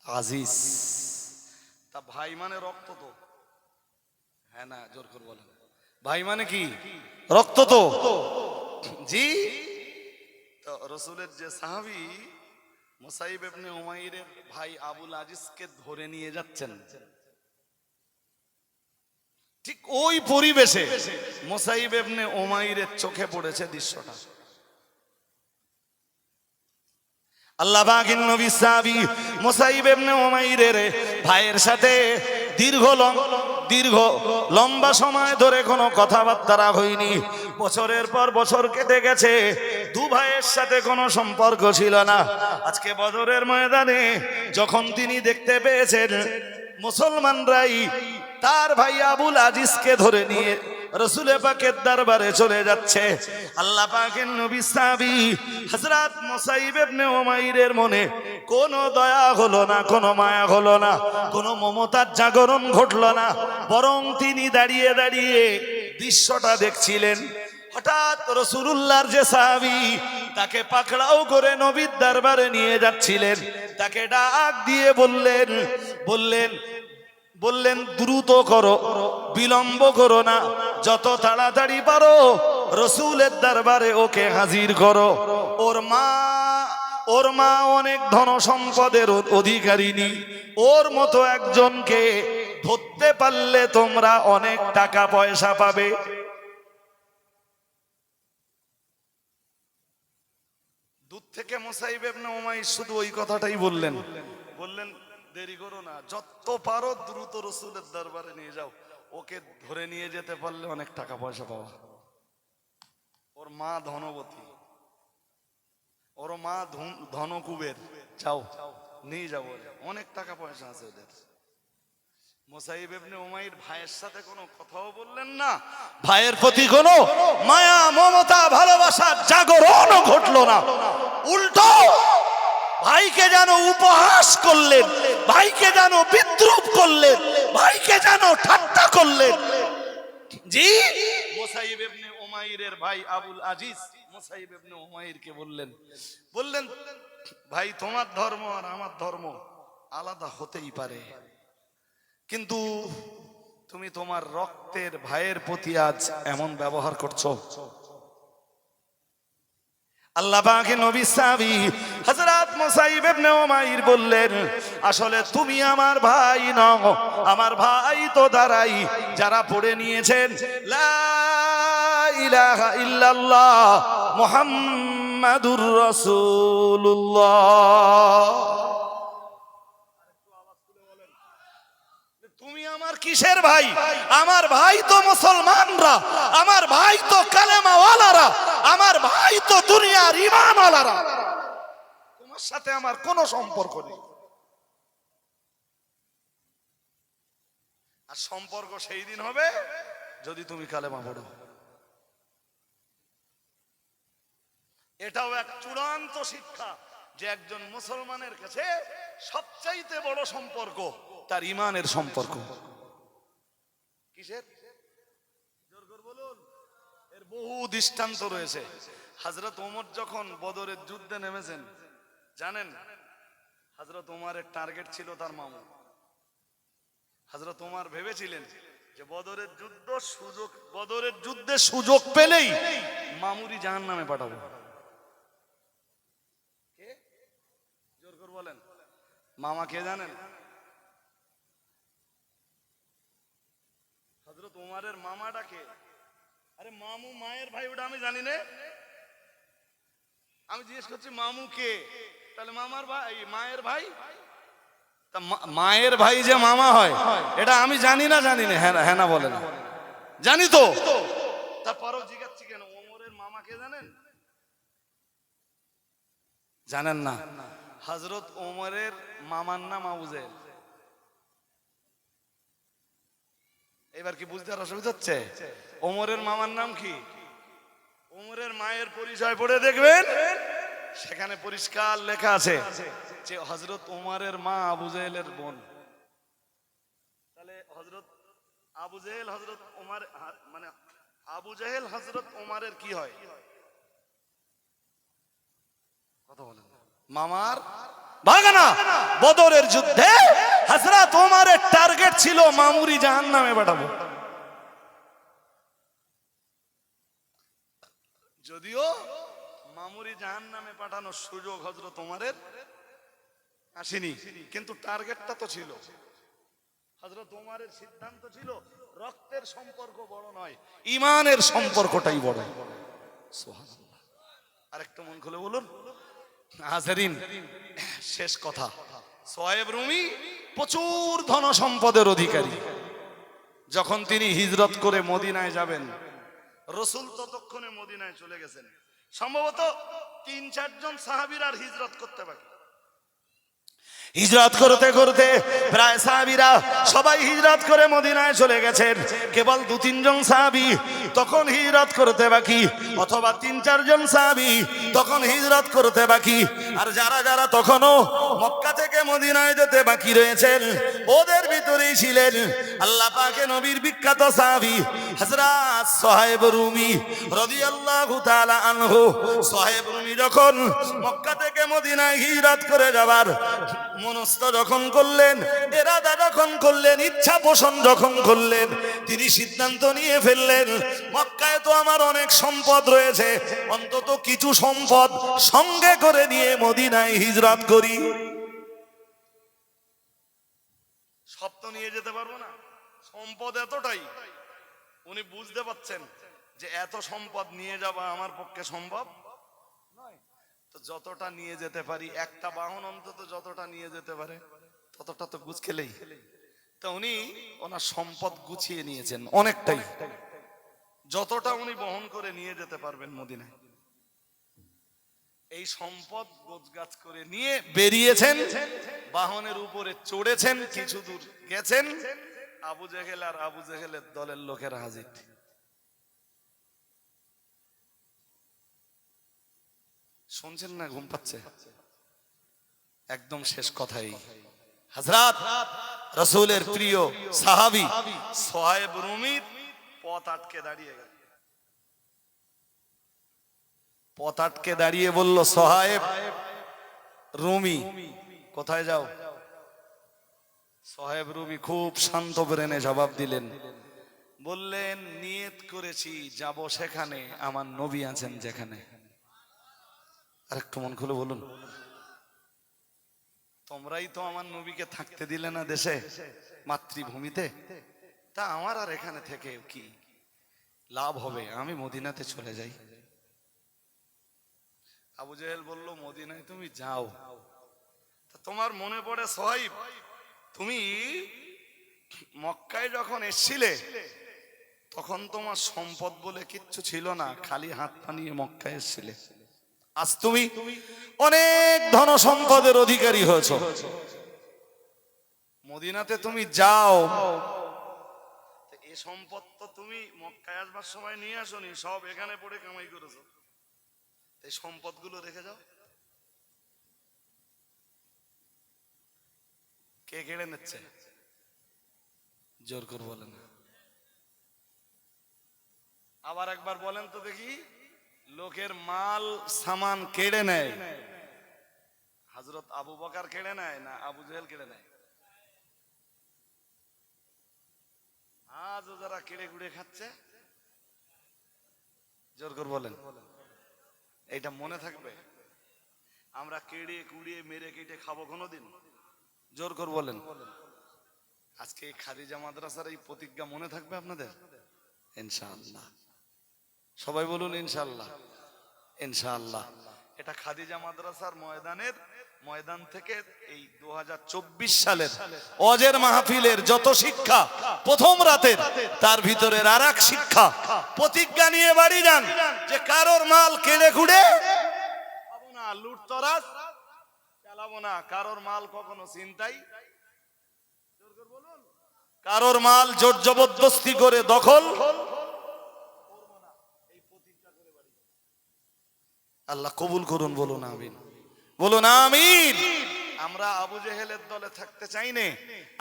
আজিজ। তা ভাই মানে রক্ত তো, হ্যাঁ না জোর করে বলেন, ভাই মানে কি? রক্ত তো, জি। তো রাসূলের যে সাহাবী মুসাইব ইবনে উমাইরের ভাই আবুল আজিজকে ধরে নিয়ে যাচ্ছেন, ঠিক ওই পরিবেশে মুসাইব ইবনে উমাইরের চোখে পড়েছে দৃশ্যটা। আল্লাহ পাকের নবী সাহাবী মুসাইব ইবনে উমাইরের ভাইয়ের সাথে দীর্ঘ লম্বা সময় ধরে কোনো কথাবার্তা হয়নি। বছরের পর বছর কেটে গেছে, দু ভাইয়ের সাথে কোনো সম্পর্ক ছিল না। আজকে বদরের ময়দানে যখন তিনি দেখতে পেয়েছেন মুসলমানরাই তার ভাই আবুল আজিজকে ধরে নিয়ে রাসূল পাকের দরবারে চলে যাচ্ছে, আল্লাহ পাকের নবী সাহাবী হযরত মুসাইব ইবনে উমাইরের মনে কোনো দয়া হলো না, কোনো মায়া হলো না, কোনো মমতার জাগরণ ঘটলো না, বরং তিনি দাঁড়িয়ে দাঁড়িয়ে দৃশ্যটা দেখছিলেন। হঠাৎ রাসূলুল্লাহর যে সাহাবী তাকে পাকড়াও করে নবীর দরবারে নিয়ে যাচ্ছিলেন, তাকে ডাক দিয়ে বললেন দ্রুত করো, বিলম্ব করো না, যত তাড়াতাড়ি পারো রাসূলের দরবারে ওকে হাজির করো। ওর মা অনেক ধন সম্পদের অধিকারিণী, ওর মতো একজনকে ধরতে পারলে তোমরা অনেক টাকা পয়সা পাবে। দূর থেকে মুসাইব ইবনে উমাইর শুধু ওই কথাটাই বললেন, দেরি করো না, যত পারো দ্রুত রাসূলের দরবারে নিয়ে যাও, ওকে ধরে নিয়ে যেতে পারলে অনেক টাকা পয়সা পাওয়া। ওর মা ধনবতী, ওর মা ধনকুবের, যাও নিয়ে যাবো, অনেক টাকা পয়সা আছে ওদের। মুসাইব ইবনে উমাইর ভাইয়ের সাথে কোনো কথাও বললেন না, ভাইয়ের প্রতি কোনো মায়া মমতা ভালোবাসার জাগরণও ঘটলো না, উল্টো ভাইকে যেন উপহাস করলেন, ভাইকে যেন বিদ্রুপ করলেন, ভাইকে যেন ঠাট্টা করলেন। জি, মুসাইব ইবনে উমাইরের ভাই আবুল আজিজ মুসাইব ইবনে উমাইরকে বললেন ভাই তোমার ধর্ম আর আমার ধর্ম আলাদা হতেই পারে, কিন্তু তুমি তোমার রক্তের ভাইয়ের প্রতি আজ এমন ব্যবহার করছো। আল্লাহ পাকের নবী সাহাবী হযরত মুসাইব ইবনে উমাইর বললেন, আসলে তুমি আমার ভাই নও, আমার ভাই তো দাঁড়াই যারা পড়ে নিয়েছেন লা ইলাহা ইল্লাল্লাহ মুহাম্মাদুর রাসূলুল্লাহ। তুমি আমার কিসের ভাই? আমার ভাই তো মুসলমানরা, আমার ভাই তো কালেমাওয়ালারা, আমার ভাই তো দুনিয়ার ঈমানওয়ালারা। তোমার সাথে আমার কোনো সম্পর্ক নেই। আর সম্পর্ক সেই দিন হবে যদি তুমি কালেমা পড়ো। এটাও এক চূড়ান্ত শিক্ষা যে একজন মুসলমানের কাছে সবচাইতে বড় সম্পর্ক তার ঈমানের সম্পর্ক। কিসের? জোর করে বলুন। এর বহু দৃষ্টান্ত রয়েছে। হযরত ওমর যখন বদরের যুদ্ধে নেমেছেন, জানেন হযরত ওমরের টার্গেট ছিল তার মামু। হযরত ওমর ভেবেছিলেন যে বদরের যুদ্ধে সুযোগ পেলেই মামুরি জাহান্নামে পাঠাবো। কে? জোর করে বলেন। মামা কে জানেন? হযরত ওমরের মামাটা কে? আরে মামু মায়ের ভাই, ওটা আমি জানি না। আমি জিজ্ঞেস করছি মামু কে? তাহলে মামার ভাই, মায়ের ভাই। মায়ের ভাই যে মামা হয় এটা আমি জানি না। হ্যাঁ না বলে না, জানি তো। তারপরও জিজ্ঞাসছি কেন, ওমরের মামা কে জানেন? জানেন না? হযরত ওমরের মামার নাম আবু জেহেল। এবার কি বুঝতে অসুবিধা হচ্ছে? ওমরের মামার নাম কি? ওমরের মায়ের পরিচয় পড়ে দেখবেন, সেখানে পরিষ্কার লেখা আছে যে হযরত ওমরের মা আবু জেহেলের বোন। তাহলে হযরত আবু জেহেল হযরত ওমর, মানে আবু জেহেল হযরত ওমরের কি হয়? কথা বলেন। মামার ভাগনা। বদরের যুদ্ধে হযরত ওমরের টার্গেট ছিল মামুরি জাহান্নামে পাঠাবো। যদিও মামুরি জাহান্নামে পাঠানোর সুযোগ হযরত ওমরের আসেনি, কিন্তু টার্গেটটা তো ছিল। হযরত ওমরের সিদ্ধান্ত ছিল রক্তের সম্পর্ক বড় নয়, ঈমানের সম্পর্কটাই বড়। সুবহানাল্লাহ। আরেকটু মন খুলে বলুন। হাজেরিন, শেষ কথা, সোহেব রুমি প্রচুর ধন সম্পদের অধিকারী। যখন তিনি হিজরত করে মদিনায় যাবেন, রাসূল ততক্ষণে মদিনায় চলে গেছেন। সম্ভবত ৩-৪ জন সাহাবীর আর হিজরত করতে বাকি। হিজরত করতে করতে প্রায় সাহাবীরা সবাই হিজরত করে মদিনায় চলে গেছেন। কেবল ২-৩ জন সাহাবী তখন হিজরত করতে বাকি, অথবা ৩-৪ জন সাহাবী তখন হিজরত করতে বাকি। আর যারা যারা তখনও মক্কা থেকে মদিনায় যেতে বাকি রয়েছেন, ওদের ভিতরেই ছিলেন আল্লাহ পাকের নবীর বিখ্যাত সাহাবী হযরত সোহেব রুমি রাদিয়াল্লাহু তাআলা আনহু। সোহেব রুমি যখন মক্কা থেকে মদিনায় হিজরত করে যাবার মনস্থ যখন করলেন, এরাদা যখন করলেন, ইচ্ছা পোষণ যখন করলেন, তিনি সিদ্ধান্ত নিয়ে ফেললেন মক্কায় তো আমার অনেক সম্পদ রয়েছে, অন্তত কিছু সম্পদ সঙ্গে করে নিয়ে মদিনায় হিজরত করি। সব তো নিয়ে যেতে পারবো না, সম্পদ এতটাই। উনি বুঝতে পারছেন যে এত সম্পদ নিয়ে যাওয়া আমার পক্ষে সম্ভব নয়। তো যতটা নিয়ে যেতে পারি, একটা বাহন অন্তত যতটা নিয়ে যেতে পারে ততটা তো গুছকেলেই। তো উনি ওনার সম্পদ গুছিয়ে নিয়েছেন অনেকটাই, যতটা উনি বহন করে নিয়ে যেতে পারবেন মদিনায়। এই সম্পদ গোছগাছ করে নিয়ে বেরিয়েছেন, বাহনের উপরে চড়েছেন, কিছু দূর গেছেন, আবু জেহেল আর আবু জেহেলের দলের লোকেরা হাজির। শুনছেন না? ঘুম পাচ্ছে? একদম শেষ কথাই, হযরত রাসূলের প্রিয় সাহাবী সোহেব রুমির পথ আটকে দাঁড়িয়ে গেল। পথ আটকে দাঁড়িয়ে বলল, সোহেব রুমি কোথায় যাও? সোহেব রুমি খুব শান্ত ব্রেনে জবাব দিলেন, বললেন নিয়ত করেছি যাব সেখানে আমার নবী আছেন যেখানে। আরেকটু মন খুলে বলুন। তোমরাই তো আমার নবীকে থাকতে দিলে না দেশে, মাতৃভূমিতে, তা আমার আর এখানে থেকে কি লাভ হবে? আমি মদিনাতে চলে যাই। আবু জেহেল বলল, মদিনায় তুমি যাও, তা তোমার মনে পড়ে সোহেব তুমি মক্কায় যখন এসছিলে তখন তোমার সম্পদ বলে কিচ্ছু ছিল না, খালি হাত পা নিয়ে মক্কায় এসছিলে। আজ তুমি অনেক ধন সম্পদের অধিকারী হয়েছো। মদিনাতে তুমি যাও, এই সম্পদ তো তুমি মক্কায় আসবার সময় নিয়ে আসোনি, সব এখানে পড়ে কামাই করেছো। এই সম্পদগুলো রেখে যাও। কে কেড়ে নিচ্ছে? জোর করে বলেন। আবার একবার বলেন তো দেখি, লোকের মাল সামান কেড়ে নেয়, হযরত আবু বকর কেড়ে নেয় না আবু জেহেল কেড়ে নেয়? আজও যারা কেড়ে কুড়ে খাচ্ছে, জোর করে বলেন। এইটা মনে থাকবে? আমরা কেড়ে কুড়িয়ে মেরে কেটে খাবো কোনোদিন? জোর করে বলেন। আজকে এই খাদিজা মাদ্রাসার এই প্রতিজ্ঞা মনে থাকবে আপনাদের? ইনশাআল্লাহ। সবাই বলুন ইনশাআল্লাহ। ইনশাআল্লাহ। এটা খাদিজা মাদ্রাসার ময়দান থেকে এই 2024 সালের ওয়াজের মাহফিলের যত শিক্ষা প্রথম রাতের, তার ভিতরের আরেক শিক্ষা। প্রতিজ্ঞা নিয়ে বাড়ি যান যে কারোর মাল কেড়ে কুড়ে খাবো না, লুটতরাজ চালাবো না, কারোর মাল কখনো ছিনতাই, কারোর মাল জোর জবরদস্তি করে দখল। আল্লাহ কবুল করুন, বলুন আমিন, বলুন আমিন। আমরা আবু জেহেলের দলে থাকতে চাই না,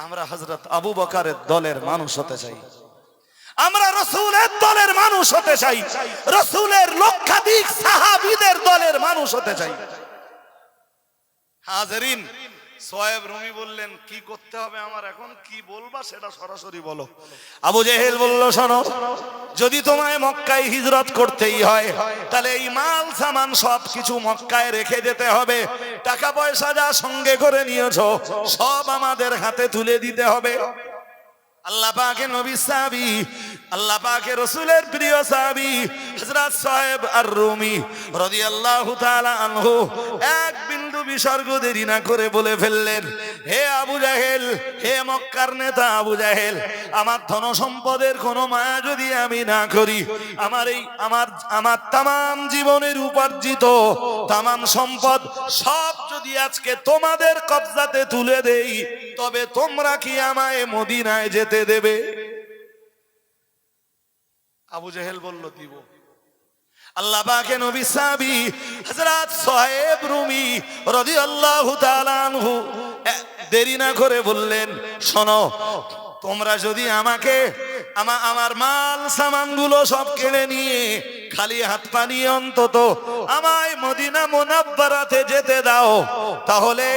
আমরা হযরত আবু বকরের দলের মানুষ হতে চাই। আমরা রাসূলের দলের মানুষ হতে চাই, রাসূলের লক্ষাধিক সাহাবীদের দলের মানুষ হতে চাই। হাজিরিন, সোয়েব রুমি বললেন, কি করতে হবে আমার, এখন কি বলবা সেটা সরাসরি বলো। আবু জেহেল বলল, শোনো, যদি তোমায় মক্কায় হিজরত করতেই হয়, তাহলে এই মাল সামান সব কিছু মক্কায় রেখে যেতে হবে। টাকা পয়সা যা সঙ্গে করে নিয়েছো সব আমাদের হাতে তুলে দিতে হবে। আল্লাহ পাকের নবী সাহাবী, আল্লাহ পাকের রাসূলের প্রিয় সাহাবী হযরত সোহেব আর রুমি রাদিয়াল্লাহু তাআলা আনহু এক বিন্দু বিসর্গ দেরি না করে বলে ফেললেন, হে আবু জাহেল, হে মক্কার নেতা আবু জাহেল, আমার ধন সম্পদের কোনো মায়া যদি আমি না করি, আমার তামাম জীবনের উপার্জিত তামাম সম্পদ সব যদি আজকে তোমাদের কবজাতে তুলে দেই, তবে তোমরা কি আমায় মদিনায় যেতে দেবে? আবু জেহেল বলল, দিব। আল্লাহ পাকের নবী সাহাবী হযরত সোহেব রুমি রাদিয়াল্লাহু তাআলা আনহু দেরি না করে বললেন, শোনো, তোমরা যদি আমাকে আমার মাল সামানগুলো সব কেড়ে নিয়ে খালি হাত পা নিয়ে অন্তত আমায় মদিনা মুনাব্বারাতে যেতে দাও, তাহলে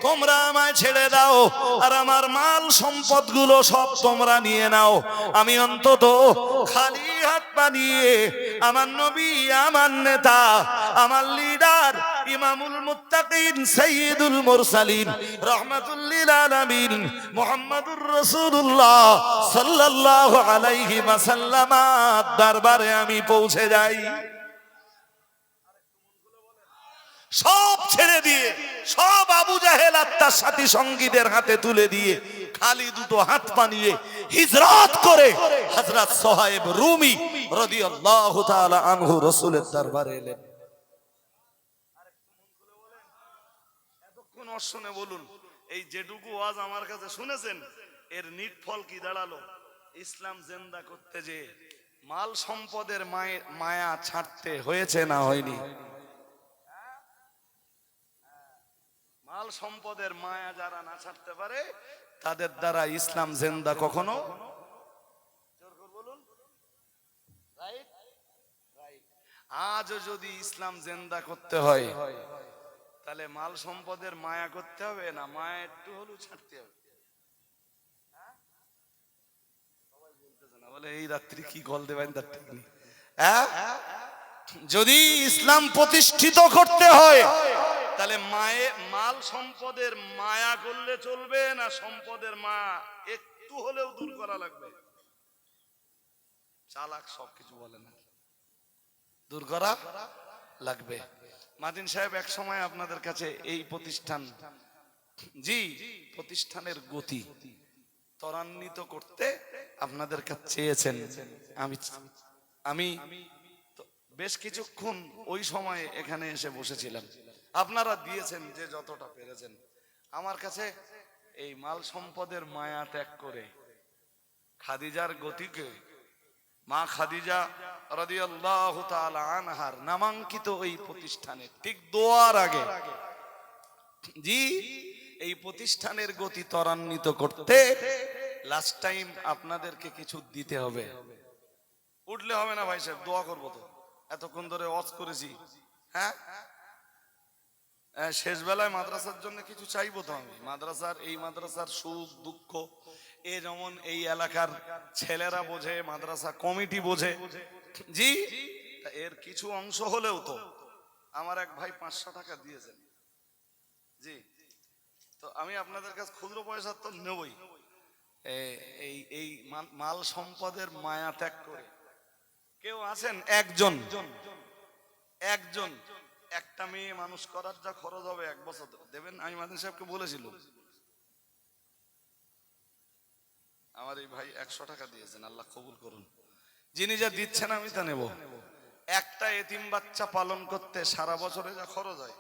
তোমরা আমায় ছেড়ে দাও আর আমার মাল সম্পদগুলো সব তোমরা নিয়ে নাও। আমি অন্তত খালি হাত পা নিয়ে আমার নবী, আমার নেতা, আমার লিডার, ইমামুল মুত্তাকিন, সাইয়্যিদুল মুরসালিন, রাহমাতুল লিল আলামিন, মুহাম্মাদুর রাসূলুল্লাহ সাল্লাল্লাহু আলাইহি ওয়াসাল্লাম দরবারে আমি পৌঁছে যাই। সব ছেড়ে দিয়ে, সব আবু জাহেল আর তার সাথী সঙ্গীদের হাতে তুলে দিয়ে খালি দুটো হাত বানিয়ে হিজরত করে হযরত সোহেব রুমি রাদিয়াল্লাহু তাআলা আনহু রাসূলের দরবারে এলেন। এতক্ষণ শুনে বলুন, এই যেটুকু ওয়াজ আমার কাছে শুনেছেন, এর নিটফল কি দাঁড়ালো? ইসলাম জিন্দা করতে যে মাল সম্পদের মায়া ছাড়তে হয়েছে না হয়নি? মাল সম্পদের মায়া যারা না ছাড়তে পারে, তাদের দ্বারা ইসলাম জিন্দা কখনো আজও যদি ইসলাম জিন্দা করতে হয়, তাহলে মাল সম্পদের মায়া করতে হবে না, মায়া একটু হলেও ছাড়তে হবে। বলে এই রাত্রি কি গল দেবেন তার ঠিক নেই। যদি ইসলাম প্রতিষ্ঠিত করতে হয়, তাহলে মাল সম্পদের মায়া করলে চলবে না, সম্পদের মায়া একটু হলেও দূর করা লাগবে। চালাক সবকিছু বলে না, দূর করা লাগবে। মাদিন সাহেব এক সময় আপনাদের কাছে এই প্রতিষ্ঠান, জি প্রতিষ্ঠানের গতি ত্বরান্বিত করতে আপনাদের কাছে চেয়েছেন। আমি আমি তো বেশ কিছুক্ষণ ওই সময়ে এখানে এসে বসেছিলাম, আপনারা দিয়েছেন যে যতটা পেরেছেন। আমার কাছে এই মাল সম্পদের মায়া ত্যাগ করে খাদিজার গতিকে, মা খাদিজা রাদিয়াল্লাহু তাআলা আনহার নামাঙ্কিত এই প্রতিষ্ঠানে ঠিক দোয়ার আগে, জি, এই প্রতিষ্ঠানের গতি ত্বরান্বিত করতে লাস্ট টাইম আপনাদেরকে কিছু দিতে হবে। উঠলে হবে না ভাই সাহেব, দোয়া করবো তো, এতক্ষণ ধরে ওয়াজ করেছি। হ্যাঁ, শেষ বেলায় মাদ্রাসার জন্য কিছু চাইবো তো আমি। মাদ্রাসার, এই মাদ্রাসার সুখ দুঃখ এ যেমন এই এলাকার ছেলেরা বোঝে, মাদ্রাসা কমিটি বোঝে, জি, এর কিছু অংশ হলেও তো আমার এক ভাই 500 টাকা দিয়েছেন, জি। তো আমি আপনাদের কাছে খুচরো পয়সা তো নেবই। এই এই মাল সম্পদের মায়া ত্যাগ করে কেউ আছেন একজন, একজন একটা মেয়ে মানুষ করার যা খরচ হবে 1 বছর দেবেন? আমি মাদিন সাহেবকে বলেছিলাম, আমার এই ভাই 100 টাকা দিয়েছেন, আল্লাহ কবুল করুন। যিনি যা দিচ্ছেন আমি তা নেব। একটা এতিম বাচ্চা পালন করতে সারা বছরে যা খরচ হয়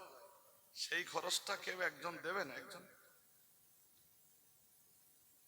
সেই খরচটা কেউ একজন দেবেন? একজন